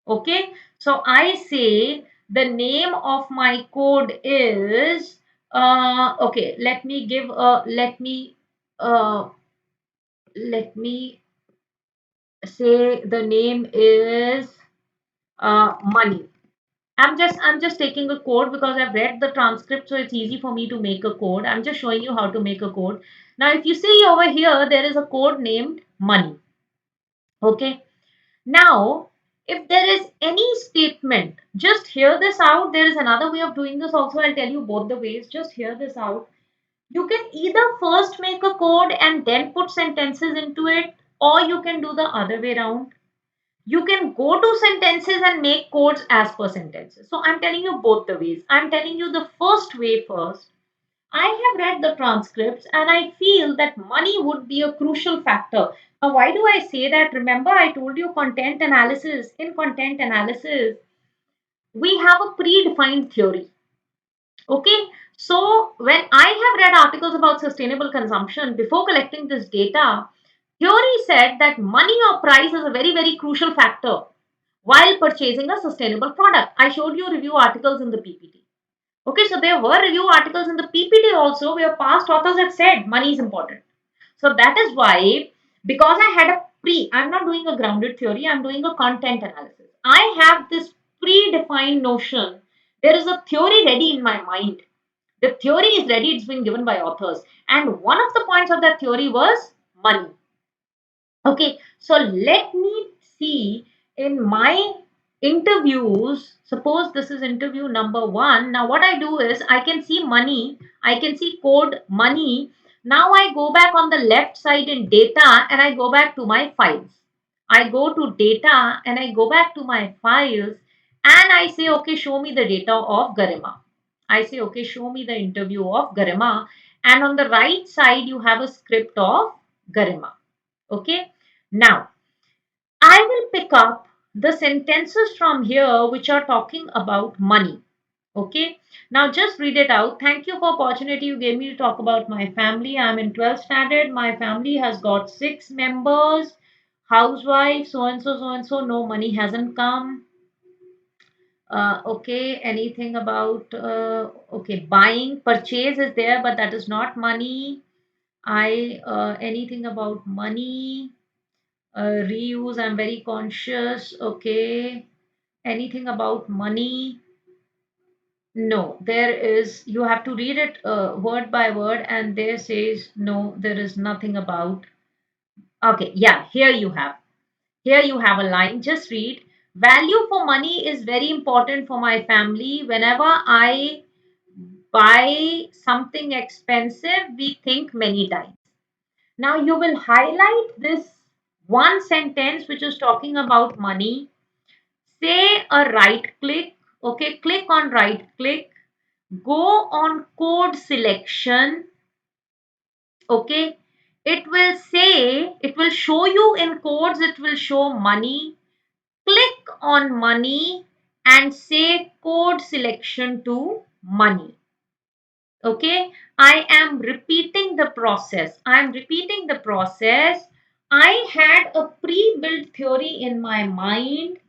Okay, so I say the name of my code is okay, uh, let me say the name is money. I'm just taking a code because I've read the transcript, so it's easy for me to make a code. I'm just showing you how to make a code. Now, if you see over here, there is a code named money. Okay. Now, if there is any statement, just hear this out. There is another way of doing this also. I'll tell you both the ways. Just hear this out. You can either first make a code and then put sentences into it, or you can do the other way around. You can go to sentences and make codes as per sentences. So I'm telling you both the ways. I'm telling you the first way first. I have read the transcripts and I feel that money would be a crucial factor. Now, why do I say that? Remember, I told you content analysis. In content analysis, we have a predefined theory. Okay, so when I have read articles about sustainable consumption before collecting this data, theory said that money or price is a very, very crucial factor while purchasing a sustainable product. I showed you review articles in the PPT. Okay, so there were review articles in the PPT also where past authors had said money is important. So that is why, because I had I'm not doing a grounded theory, I'm doing a content analysis. I have this predefined notion. There is a theory ready in my mind. The theory is ready, it's been given by authors. And one of the points of that theory was money. Okay, so let me see in my interviews. Suppose this is interview number one. Now, what I do is I can see money, I can see code money. Now, I go back on the left side in data and I go back to my files. I go to data and I go back to my files and I say, okay, show me the data of Garima. I say, okay, show me the interview of Garima. And on the right side, you have a script of Garima. Okay. Now, I will pick up the sentences from here which are talking about money. Okay. Now, just read it out. Thank you for opportunity you gave me to talk about my family. I'm in 12th standard. My family has got 6 members. Housewife, so and so, so and so. No money hasn't come. Okay. Anything about, okay, buying, purchase is there, but that is not money. Anything about money. Reuse, I'm very conscious. Okay. Anything about money? No, there is, you have to read it word by word, and there says no, there is nothing about. Okay, yeah, here you have a line. Just read. Value for money is very important for my family. Whenever I buy something expensive, we think many times. Now you will highlight this one sentence which is talking about money. Say a right click. Okay, click on right click. Go on code selection. Okay, it will show you in codes, it will show money. Click on money and say code selection to money. Okay, I am repeating the process. I am repeating the process. I had a pre-built theory in my mind.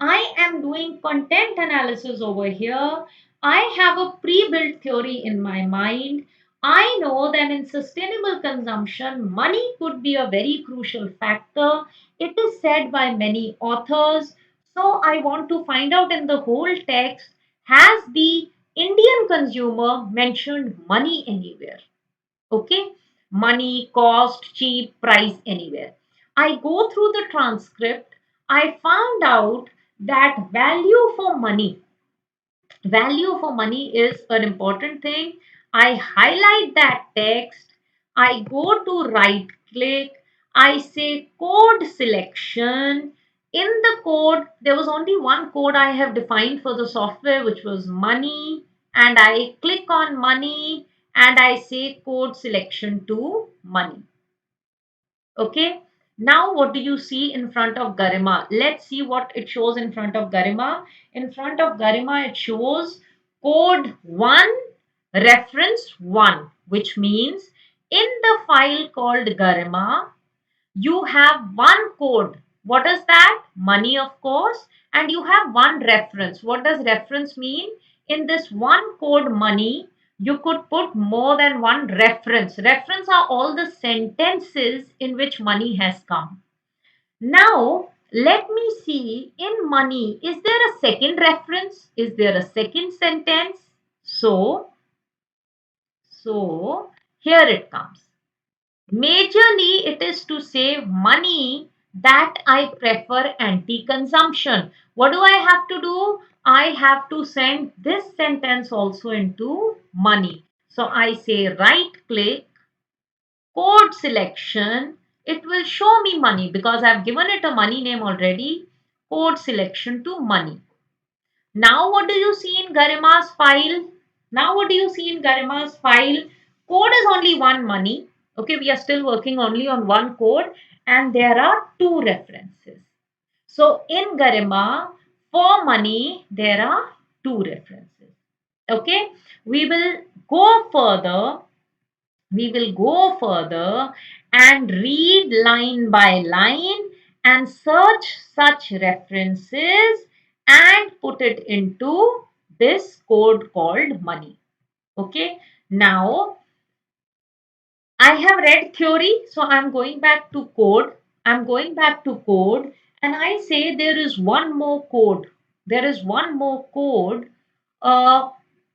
I am doing content analysis over here. I have a pre-built theory in my mind. I know that in sustainable consumption, money could be a very crucial factor. It is said by many authors. So I want to find out in the whole text, has the Indian consumer mentioned money anywhere? Okay, money, cost, cheap, price, anywhere. I go through the transcript. I found out that value for money is an important thing. I highlight that text. I go to right click. I say code selection. In the code, there was only one code I have defined for the software, which was money. And I click on money and I say code selection to money. Okay. Now what do you see in front of Garima? Let's see what it shows in front of Garima. In front of Garima, it shows code 1, reference 1, which means in the file called Garima, you have one code. What is that? Money, of course. And you have one reference. What does reference mean? In this one code money, you could put more than one reference. Reference are all the sentences in which money has come. Now, let me see in money, is there a second reference? Is there a second sentence? So here it comes. Majorly, it is to save money that I prefer anti-consumption. What do I have to do? I have to send this sentence also into money. So I say right click, code selection. It will show me money because I've given it a money name already. Code selection to money. Now what do you see in Garima's file? Now what do you see in Garima's file? Code is only one money. Okay, we are still working only on one code and there are two references. So in Garima, for money, there are two references. Okay, we will go further. We will go further and read line by line and search such references and put it into this code called money. Okay, now I have read theory, so I'm going back to code. I'm going back to code and I say there is one more code. There is one more code. Uh,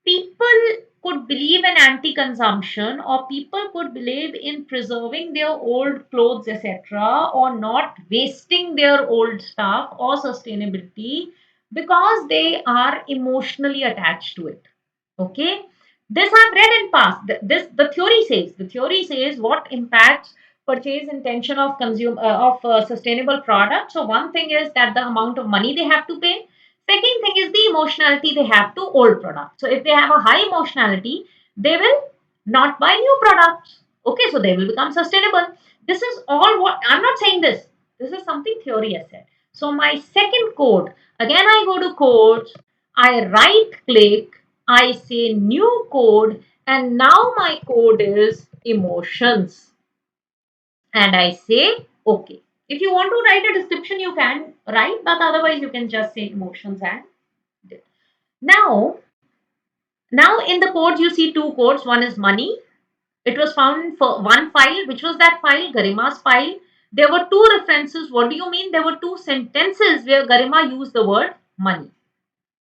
People could believe in anti-consumption or people could believe in preserving their old clothes, etc., or not wasting their old stuff or sustainability because they are emotionally attached to it. Okay, this I've read in past. This the theory says what impacts purchase intention of sustainable products. So one thing is that the amount of money they have to pay. Second thing is the emotionality they have to old products. So if they have a high emotionality, they will not buy new products. Okay, so they will become sustainable. This is all what I'm not saying this. This is something theory has said. So my second code, again I go to codes, I right click, I say new code, and now my code is emotions. And I say okay. If you want to write a description, you can write, but otherwise you can just say emotions and now now in the codes you see two codes. One is money. It was found for one file. Which was that file? Garima's file. There were two references. What do you mean? There were two sentences where Garima used the word money.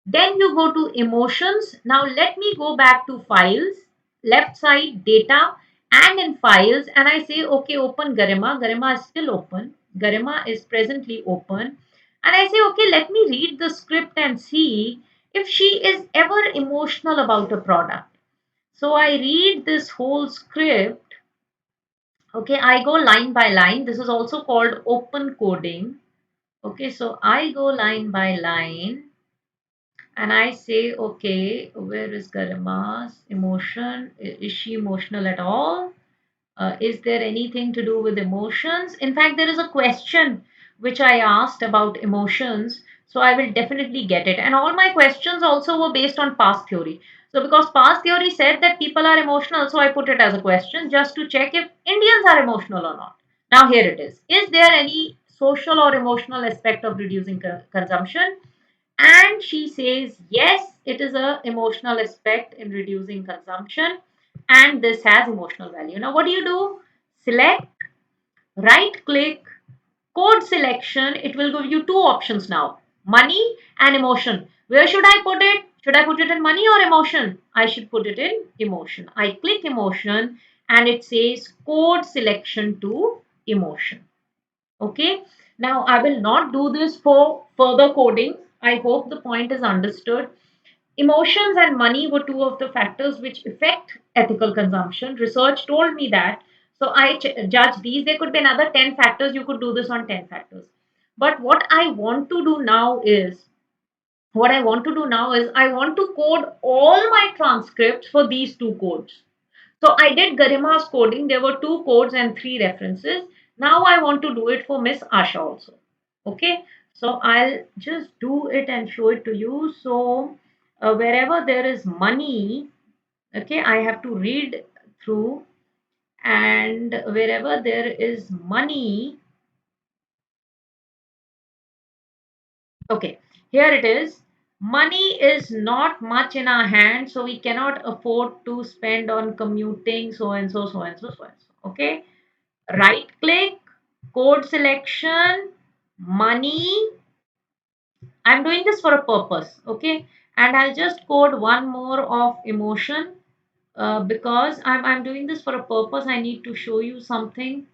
Then you go to emotions. Now let me go back to files, left side data and in files and I say okay, open Garima. Garima is still open. Garima is presently open and I say okay, let me read the script and see if she is ever emotional about a product. So I read this whole script. Okay, I go line by line. This is also called open coding. Okay, so I go line by line and I say, okay, where is Garima's emotion? Is she emotional at all? Is there anything to do with emotions? In fact, there is a question which I asked about emotions. So I will definitely get it. And all my questions also were based on past theory. So because past theory said that people are emotional, so I put it as a question just to check if Indians are emotional or not. Now here it is. Is there any social or emotional aspect of reducing consumption? And she says, yes, it is a emotional aspect in reducing consumption. and this has emotional value. Now what do you do? Select, right click, code selection. It will give you two options now, money and emotion. Where should I put it? Should I put it in money or emotion? I should put it in emotion. I click emotion and it says code selection to emotion. Okay. Now I will not do this for further coding. I hope the point is understood. Emotions and money were two of the factors which affect ethical consumption. Research told me that. So I judge these. There could be another 10 factors. You could do this on 10 factors. But what I want to do now is I want to code all my transcripts for these two codes. So I did Garima's coding. There were two codes and three references. Now I want to do it for Miss Asha also. Okay. So I'll just do it and show it to you. So wherever there is money, okay, I have to read through, and wherever there is money, okay, here it is. Money is not much in our hand, so we cannot afford to spend on commuting, so and so, so and so, so and so. Okay, right click, code selection, money. I'm doing this for a purpose, okay, and I'll just code one more of emotion because I'm doing this for a purpose. I need to show you something.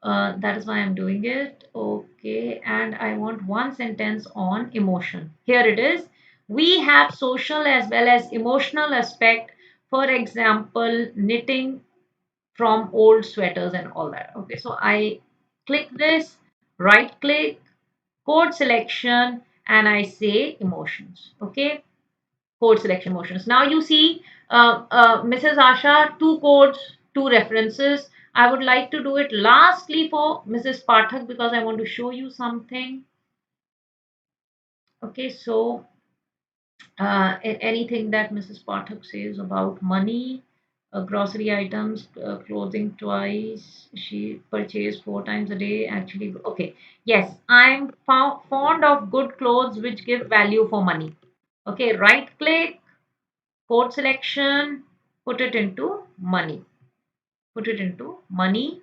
That is why I'm doing it. Okay, and I want one sentence on emotion. Here it is. We have social as well as emotional aspect. For example, knitting from old sweaters and all that. Okay, so I click this, right click, code selection, and I say emotions. Okay, code selection motions. Now you see, Mrs. Asha, two codes, two references. I would like to do it lastly for Mrs. Pathak because I want to show you something. Okay, so anything that Mrs. Pathak says about money, grocery items, clothing twice, she purchased 4 times a day. Actually, okay, yes, I'm fond of good clothes which give value for money. Okay, right click, code selection, put it into money, put it into money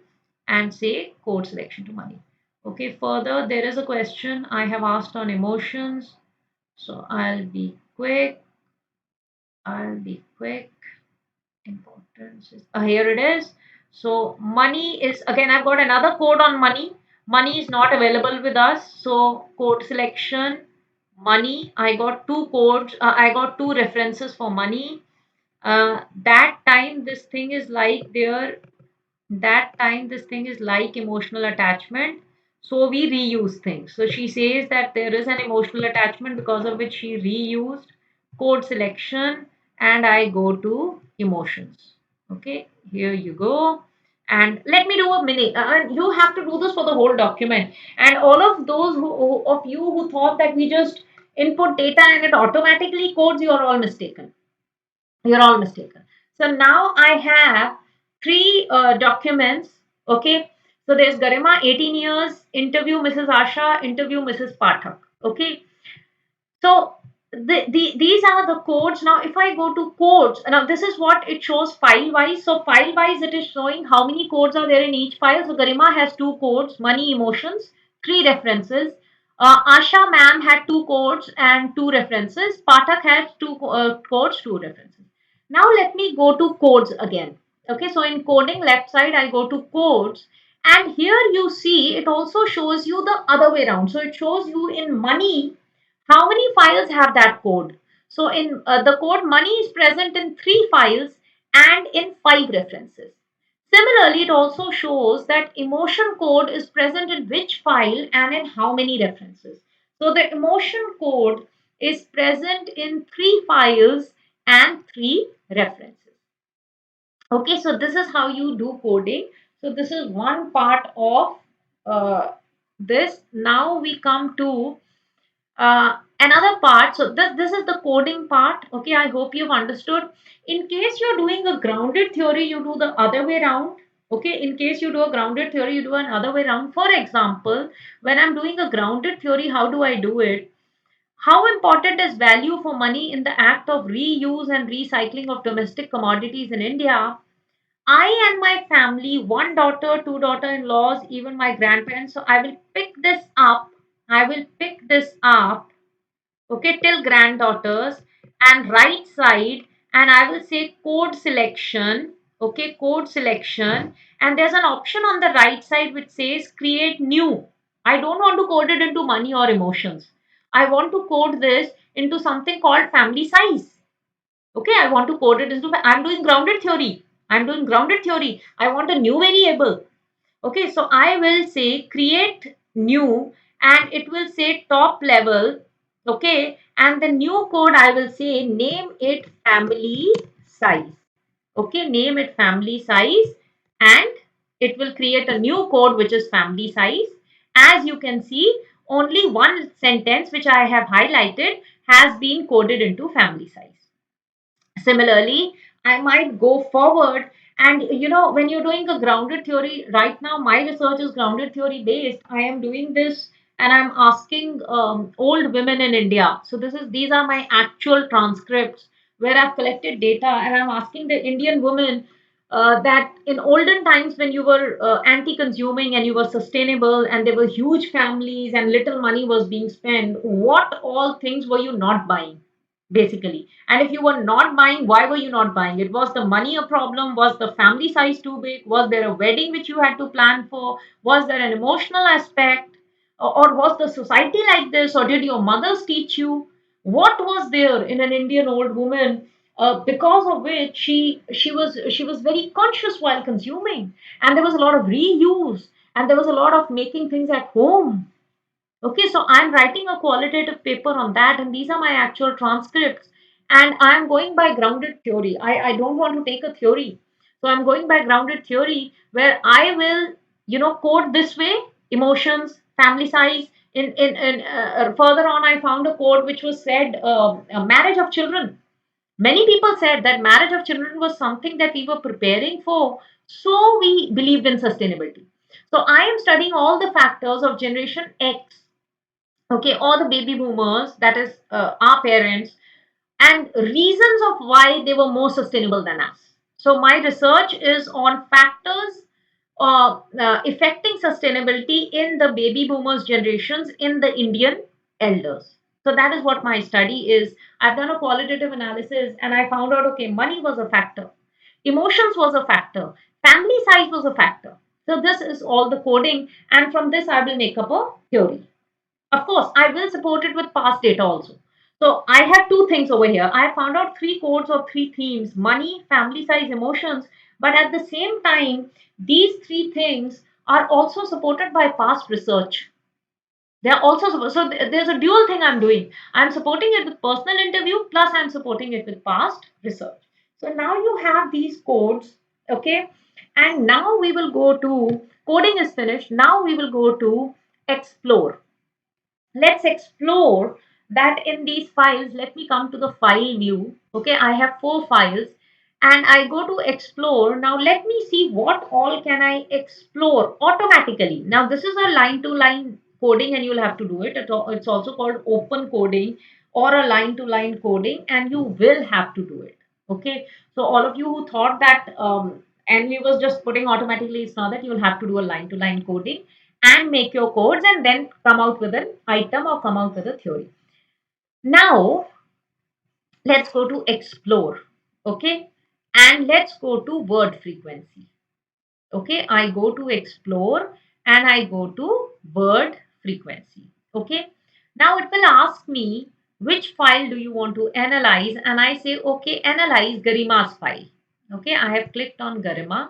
and say code selection to money. Okay, further there is a question I have asked on emotions, so I'll be quick. Importance is here it is. So money is, again, I've got another code on money. Money is not available with us, so code selection, money. I got two codes, I got two references for money. That time this thing is like there, that time this thing is like emotional attachment, so we reuse things. So she says that there is an emotional attachment because of which she reused code selection, and I go to emotions. Okay, here you go. And let me do a minute, and you have to do this for the whole document. And all of those of you who thought that we just input data and it automatically codes, you are all mistaken. You're all mistaken. So now I have three documents. Okay. So there's Garima, 18 years, interview Mrs. Asha, interview Mrs. Pathak. Okay. So these are the codes. Now, if I go to codes, now this is what it shows file wise. So file wise, it is showing how many codes are there in each file. So Garima has two codes, money, emotions, three references. Asha ma'am had two codes and two references. Pathak has two codes, two references. Now let me go to codes again. Okay, so in coding left side, I go to codes, and here you see it also shows you the other way around. So it shows you in money how many files have that code. So in the code money is present in 3 files and in 5 references. Similarly, it also shows that emotion code is present in which file and in how many references. So the emotion code is present in 3 files and 3 references. Okay, so this is how you do coding. So this is one part of this. Now we come to another part. So this is the coding part. Okay, I hope you've understood. In case you're doing a grounded theory, you do the other way around. Okay, in case you do a grounded theory, you do another way around. For example, when I'm doing a grounded theory, how do I do it? How important is value for money in the act of reuse and recycling of domestic commodities in India? I and my family, one daughter, two daughter-in-laws, even my grandparents. So I will pick this up. I will pick this up, okay, till granddaughters, and right side, and I will say code selection, okay, code selection, and there's an option on the right side which says create new. I don't want to code it into money or emotions. I want to code this into something called family size. Okay, I want to code it into, I'm doing grounded theory. I'm doing grounded theory. I want a new variable. Okay, so I will say create new, and it will say top level. Okay, and the new code I will say name it family size. Okay, name it family size, and it will create a new code which is family size. As you can see, only one sentence which I have highlighted has been coded into family size. Similarly, I might go forward, and when you're doing a grounded theory, right now my research is grounded theory based. I am doing this, and I'm asking old women in India. So these are my actual transcripts where I've collected data, and I'm asking the Indian women that in olden times when you were anti-consuming and you were sustainable and there were huge families and little money was being spent, what all things were you not buying? Basically, and if you were not buying, why were you not buying it? Was the money a problem? Was the family size too big? Was there a wedding which you had to plan for? Was there an emotional aspect? Or was the society like this? Or did your mothers teach you? What was there in an Indian old woman, because of which she was very conscious while consuming, and there was a lot of reuse, and there was a lot of making things at home. Okay, so I'm writing a qualitative paper on that, and these are my actual transcripts. And I'm going by grounded theory. I don't want to take a theory. So I'm going by grounded theory where I will, code this way emotions, family size. Further on, I found a code which was said a marriage of children. Many people said that marriage of children was something that we were preparing for, so we believed in sustainability. So I am studying all the factors of generation X, okay, or the baby boomers, that is our parents, and reasons of why they were more sustainable than us. So my research is on factors affecting sustainability in the baby boomers generations in the Indian elders. So that is what my study is. I've done a qualitative analysis, and I found out, okay, money was a factor, emotions was a factor, family size was a factor. So this is all the coding, and from this I will make up a theory. Of course, I will support it with past data also. So I have two things over here. I found out three codes or three themes: money, family size, emotions. But at the same time, these three things are also supported by past research. They are also so there's a dual thing I'm doing. I'm supporting it with personal interview, plus I'm supporting it with past research. So now you have these codes, okay? And now we will go to coding is finished. Now we will go to explore. Let's explore that in these files. Let me come to the file view. Okay, I have 4 files, and I go to explore. Now let me see what all can I explore automatically. Now this is a line to line coding, and you'll have to do it. It's also called open coding or a line to line coding, and you will have to do it. Okay, so all of you who thought that and we was just putting automatically, it's not that. You will have to do a line to line coding and make your codes and then come out with an item or come out with a theory. Now, let's go to explore. Okay. And let's go to word frequency. Okay. I go to explore and I go to word frequency. Okay. Now it will ask me which file do you want to analyze, and I say, okay, analyze Garima's file. Okay. I have clicked on Garima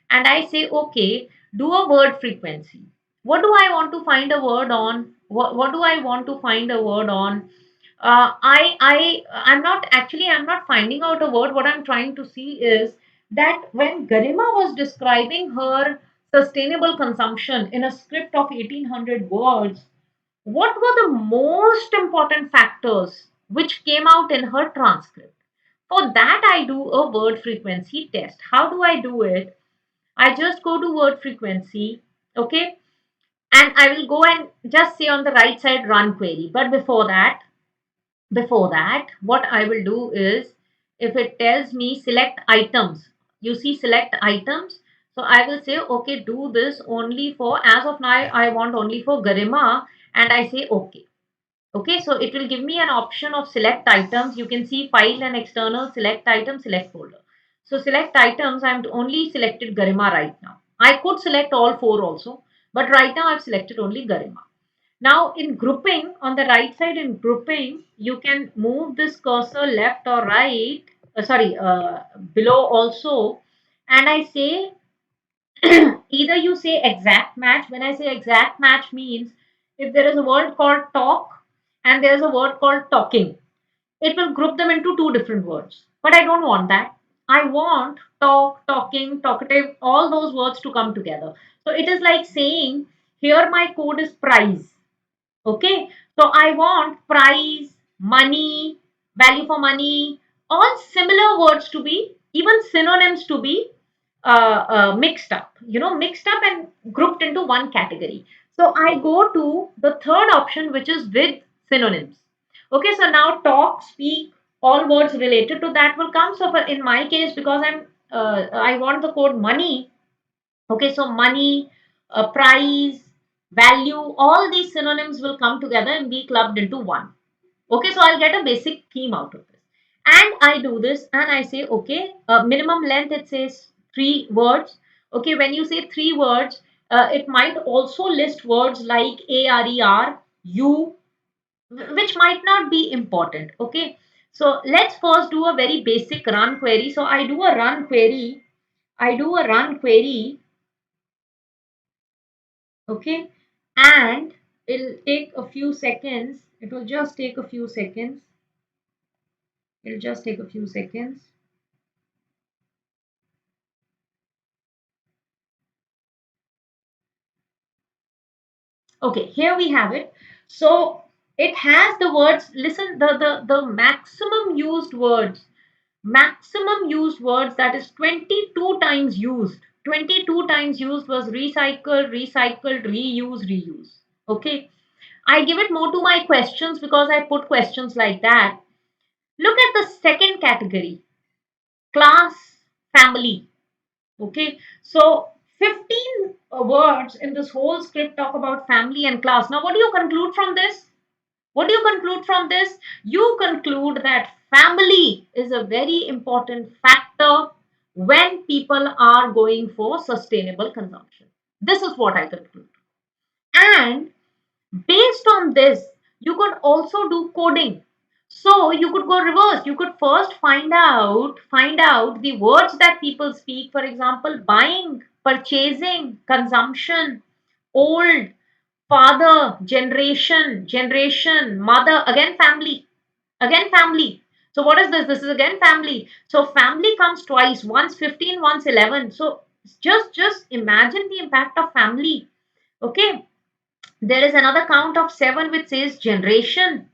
and I say, okay, do a word frequency. What do I want to find a word on? What do I want to find a word on? I'm not finding out a word. What I'm trying to see is that when Garima was describing her sustainable consumption in a script of 1800 words, what were the most important factors which came out in her transcript? For that, I do a word frequency test. How do I do it? I just go to word frequency, okay, and I will go and just say on the right side run query. But before that, Before that, what I will do is, if it tells me select items, you see select items, so I will say okay, do this only for, as of now I want only for Garima, and I say okay. Okay, so it will give me an option of select items. You can see file and external, select item, select folder. So select items, I'm only selected Garima right now. I could select all four also, but right now I've selected only Garima. Now in grouping, on the right side in grouping, you can move this cursor left or right, below also, and I say either you say exact match. When I say exact match means if there is a word called talk and there is a word called talking, it will group them into two different words. But I don't want that. I want talk, talking, talkative, all those words to come together. So it is like saying, here my code is price. Okay, so I want price, money, value for money, all similar words to be, even synonyms to be mixed up, mixed up and grouped into one category. So I go to the third option, which is with synonyms. Okay, so now talk, speak, all words related to that will come. So in my case, because I want the code money. Okay, so money, price, value, all these synonyms will come together and be clubbed into one. Okay, so I'll get a basic theme out of this. And I do this and I say, okay, minimum length, it says 3 words. Okay, when you say 3 words, it might also list words like ARER, you, which might not be important. Okay, so let's first do a very basic run query. So I do a run query. I do a run query. Okay, and it'll take a few seconds. It will just take a few seconds. It'll just take a few seconds. Okay, here we have it. So it has the words, listen, the maximum used words, that is 22 times used. 22 times used was recycle, recycled, reuse, reuse. Okay, I give it more to my questions because I put questions like that. Look at the second category, class, family. Okay, so 15 words in this whole script talk about family and class. Now, what do you conclude from this? What do you conclude from this? You conclude that family is a very important factor when people are going for sustainable consumption. This is what I conclude. And based on this, you could also do coding. So you could go reverse. You could first find out the words that people speak. For example, buying, purchasing, consumption, old, father, generation, mother, again family, again family. So what is this? This is again family. So family comes twice, once 15, once 11. So just imagine the impact of family. Okay, there is another count of 7 which says generation.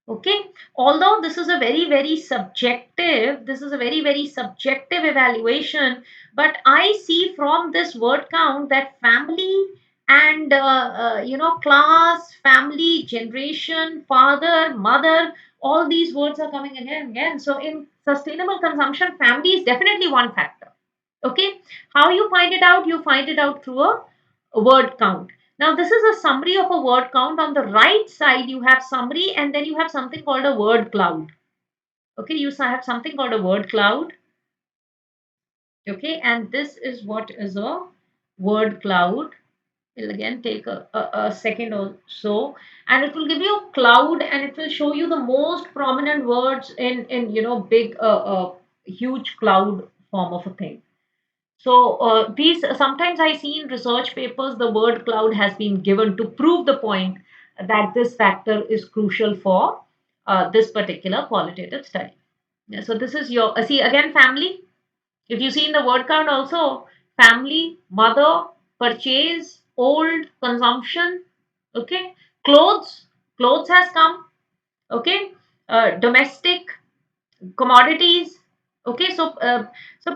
Okay, although this is a very subjective evaluation, but I see from this word count that family and class, family, generation, father, mother, all these words are coming again and again. So in sustainable consumption, family is definitely one factor. Okay, how you find it out? You find it out through a word count. Now this is a summary of a word count. On the right side you have summary, and then you have something called a word cloud. Okay, you have something called a word cloud. Okay, and this is what is a word cloud. It'll again take a second or so, and it will give you a cloud, and it will show you the most prominent words in big huge cloud form of a thing. So these sometimes I see in research papers the word cloud has been given to prove the point that this factor is crucial for this particular qualitative study. Yeah, so this is your see again family. If you see in the word count also, family, mother, purchase, old, consumption. Okay, clothes, clothes has come. Okay, domestic, commodities. Okay, so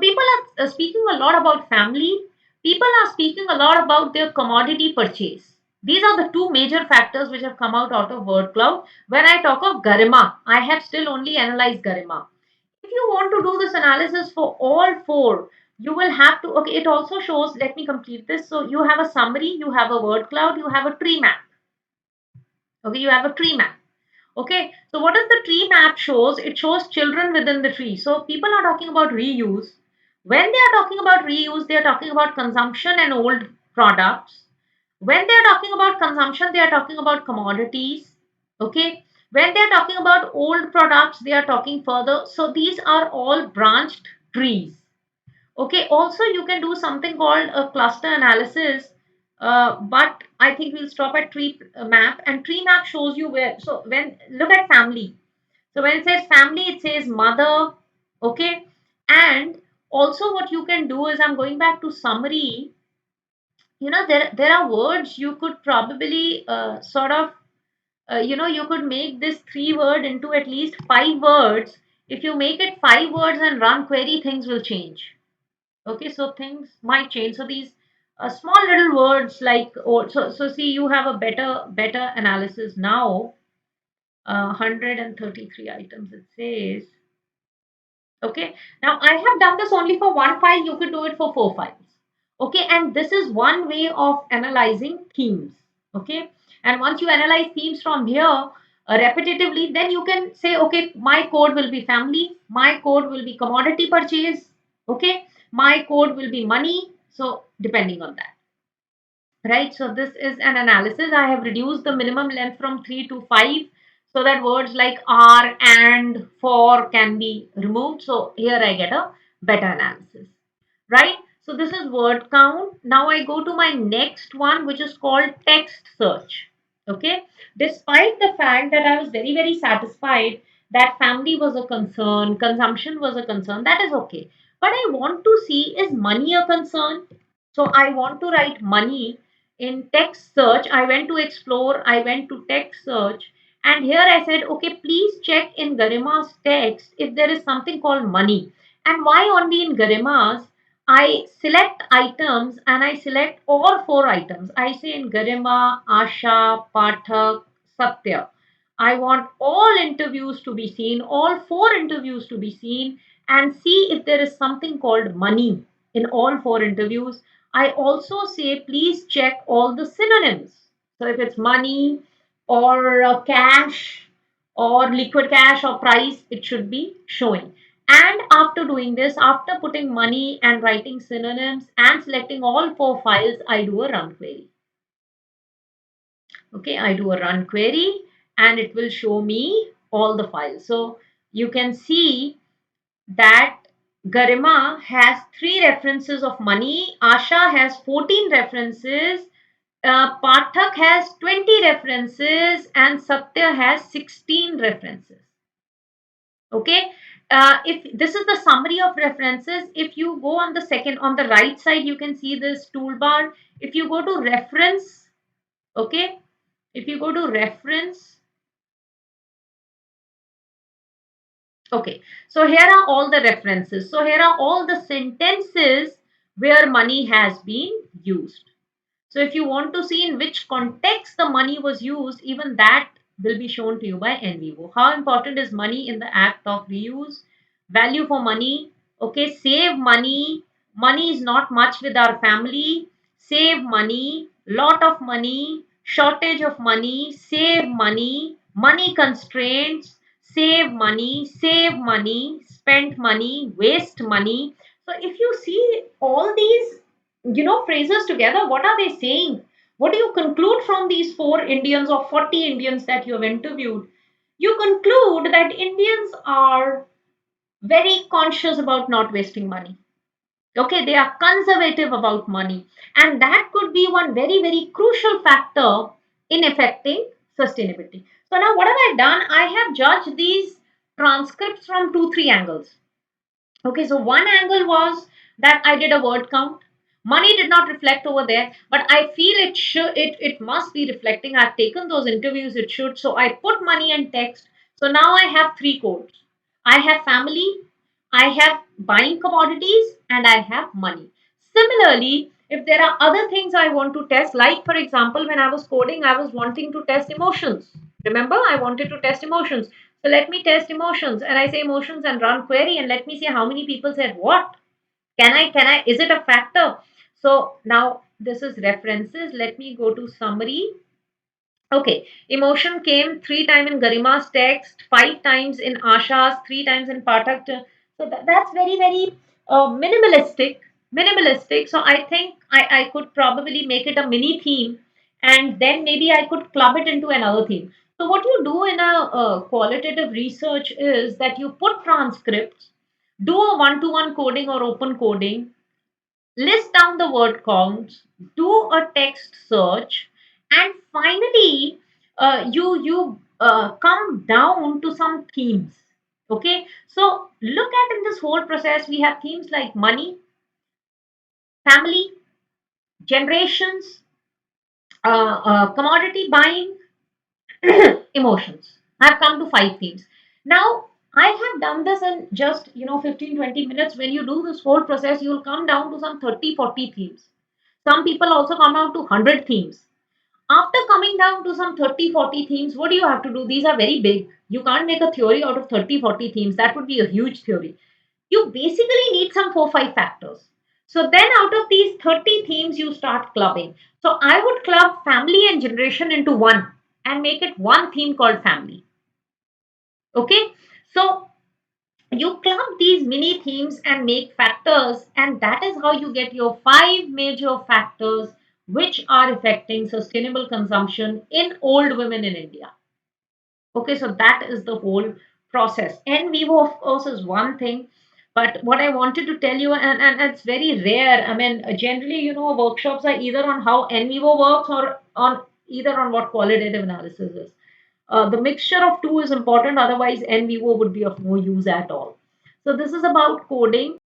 people are speaking a lot about family. People are speaking a lot about their commodity purchase. These are the two major factors which have come out of word cloud. When I talk of Garima, I have still only analyzed Garima. If you want to do this analysis for all four, you will have to, okay, it also shows, let me complete this. So you have a summary, you have a word cloud, you have a tree map. Okay, you have a tree map. Okay, so what does the tree map shows? It shows children within the tree. So people are talking about reuse. When they are talking about reuse, they are talking about consumption and old products. When they are talking about consumption, they are talking about commodities. Okay, when they are talking about old products, they are talking further. So these are all branched trees. Okay, also you can do something called a cluster analysis, but I think we'll stop at tree map, and tree map shows you where. So when look at family, so when it says family, it says mother, okay, and also what you can do is, I'm going back to summary. You know, there are words you could probably sort of you could make this 3 word into at least 5 words. If you make it 5 words and run query, things will change. Okay, so things might change. So these small little words like, oh, so see, you have a better analysis now. 133 items it says. Okay, now I have done this only for one file. You could do it for 4 files. Okay, and this is one way of analyzing themes. Okay, and once you analyze themes from here repetitively, then you can say, okay, my code will be family, my code will be commodity purchase, okay, my code will be money. So depending on that, right? So this is an analysis. I have reduced the minimum length from 3 to 5 so that words like are, and, for can be removed. So here I get a better analysis, right? So this is word count. Now I go to my next one, which is called text search. Okay. Despite the fact that I was very satisfied that family was a concern, consumption was a concern, that is okay. But I want to see, is money a concern? So I want to write money in text search. I went to explore, I went to text search, and here I said, okay, please check in Garima's text if there is something called money. And why only in Garima's? I select items and I select all 4 items. I say in Garima, Asha, Pathak, Satya. I want all interviews to be seen, all 4 interviews to be seen, and see if there is something called money in all 4 interviews. I also say, please check all the synonyms. So if it's money or cash or liquid cash or price, it should be showing. And after doing this, after putting money and writing synonyms and selecting all 4 files, I do a run query. Okay, I do a run query and it will show me all the files. So you can see that Garima has 3 references of money, Asha has 14 references, Pathak has 20 references, and Satya has 16 references. Okay, if this is the summary of references, if you go on the second, on the right side, you can see this toolbar. If you go to reference, okay, if you go to reference, okay, so here are all the references. So here are all the sentences where money has been used. So if you want to see in which context the money was used, even that will be shown to you by NVivo. How important is money in the act of reuse? Value for money. Okay, save money. Money is not much with our family. Save money. Lot of money. Shortage of money. Save money. Money constraints. Save money. Save money. Spend money. Waste money. So if you see all these phrases together, what are they saying? What do you conclude from these 4 Indians or 40 Indians that you have interviewed? You conclude that Indians are very conscious about not wasting money. Okay, they are conservative about money, and that could be one very crucial factor in affecting sustainability. So now what have I done? I have judged these transcripts from 2 3 angles. Okay, so one angle was that I did a word count. Money did not reflect over there, but I feel it should, it must be reflecting. I've taken those interviews, it should. So I put money and text. So now I have 3 codes. I have family, I have buying commodities, and I have money. Similarly, If there are other things I want to test, like for example, when I was coding, I was wanting to test emotions. Remember, I wanted to test emotions. So let me test emotions, and I say emotions and run query, and let me see how many people said what. Can I, is it a factor? So now this is references. Let me go to summary. Okay, emotion came 3 times in Garima's text, 5 times in Asha's, 3 times in Pathak. So that's very, very minimalistic. Minimalistic. So I think I could probably make it a mini theme, and then maybe I could club it into another theme. So what you do in a qualitative research is that you put transcripts, do a one-to-one coding or open coding, list down the word counts, do a text search, and finally you come down to some themes. Okay, so look at in this whole process we have themes like money, family, generations, commodity buying, emotions. I've come to 5 themes. Now, I have done this in just 15-20 minutes. When you do this whole process, you'll come down to some 30-40 themes. Some people also come down to 100 themes. After coming down to some 30-40 themes, what do you have to do? These are very big. You can't make a theory out of 30-40 themes. That would be a huge theory. You basically need some 4-5 factors. So then out of these 30 themes, you start clubbing. So I would club family and generation into one and make it one theme called family. Okay. So you club these mini themes and make factors, and that is how you get your 5 major factors which are affecting sustainable consumption in old women in India. Okay, so that is the whole process. En vivo, of course, is one thing, but what I wanted to tell you, and it's very rare. I mean, generally, workshops are either on how en vivo works or on either on what qualitative analysis is. The mixture of two is important, otherwise, en vivo would be of no use at all. So, this is about coding.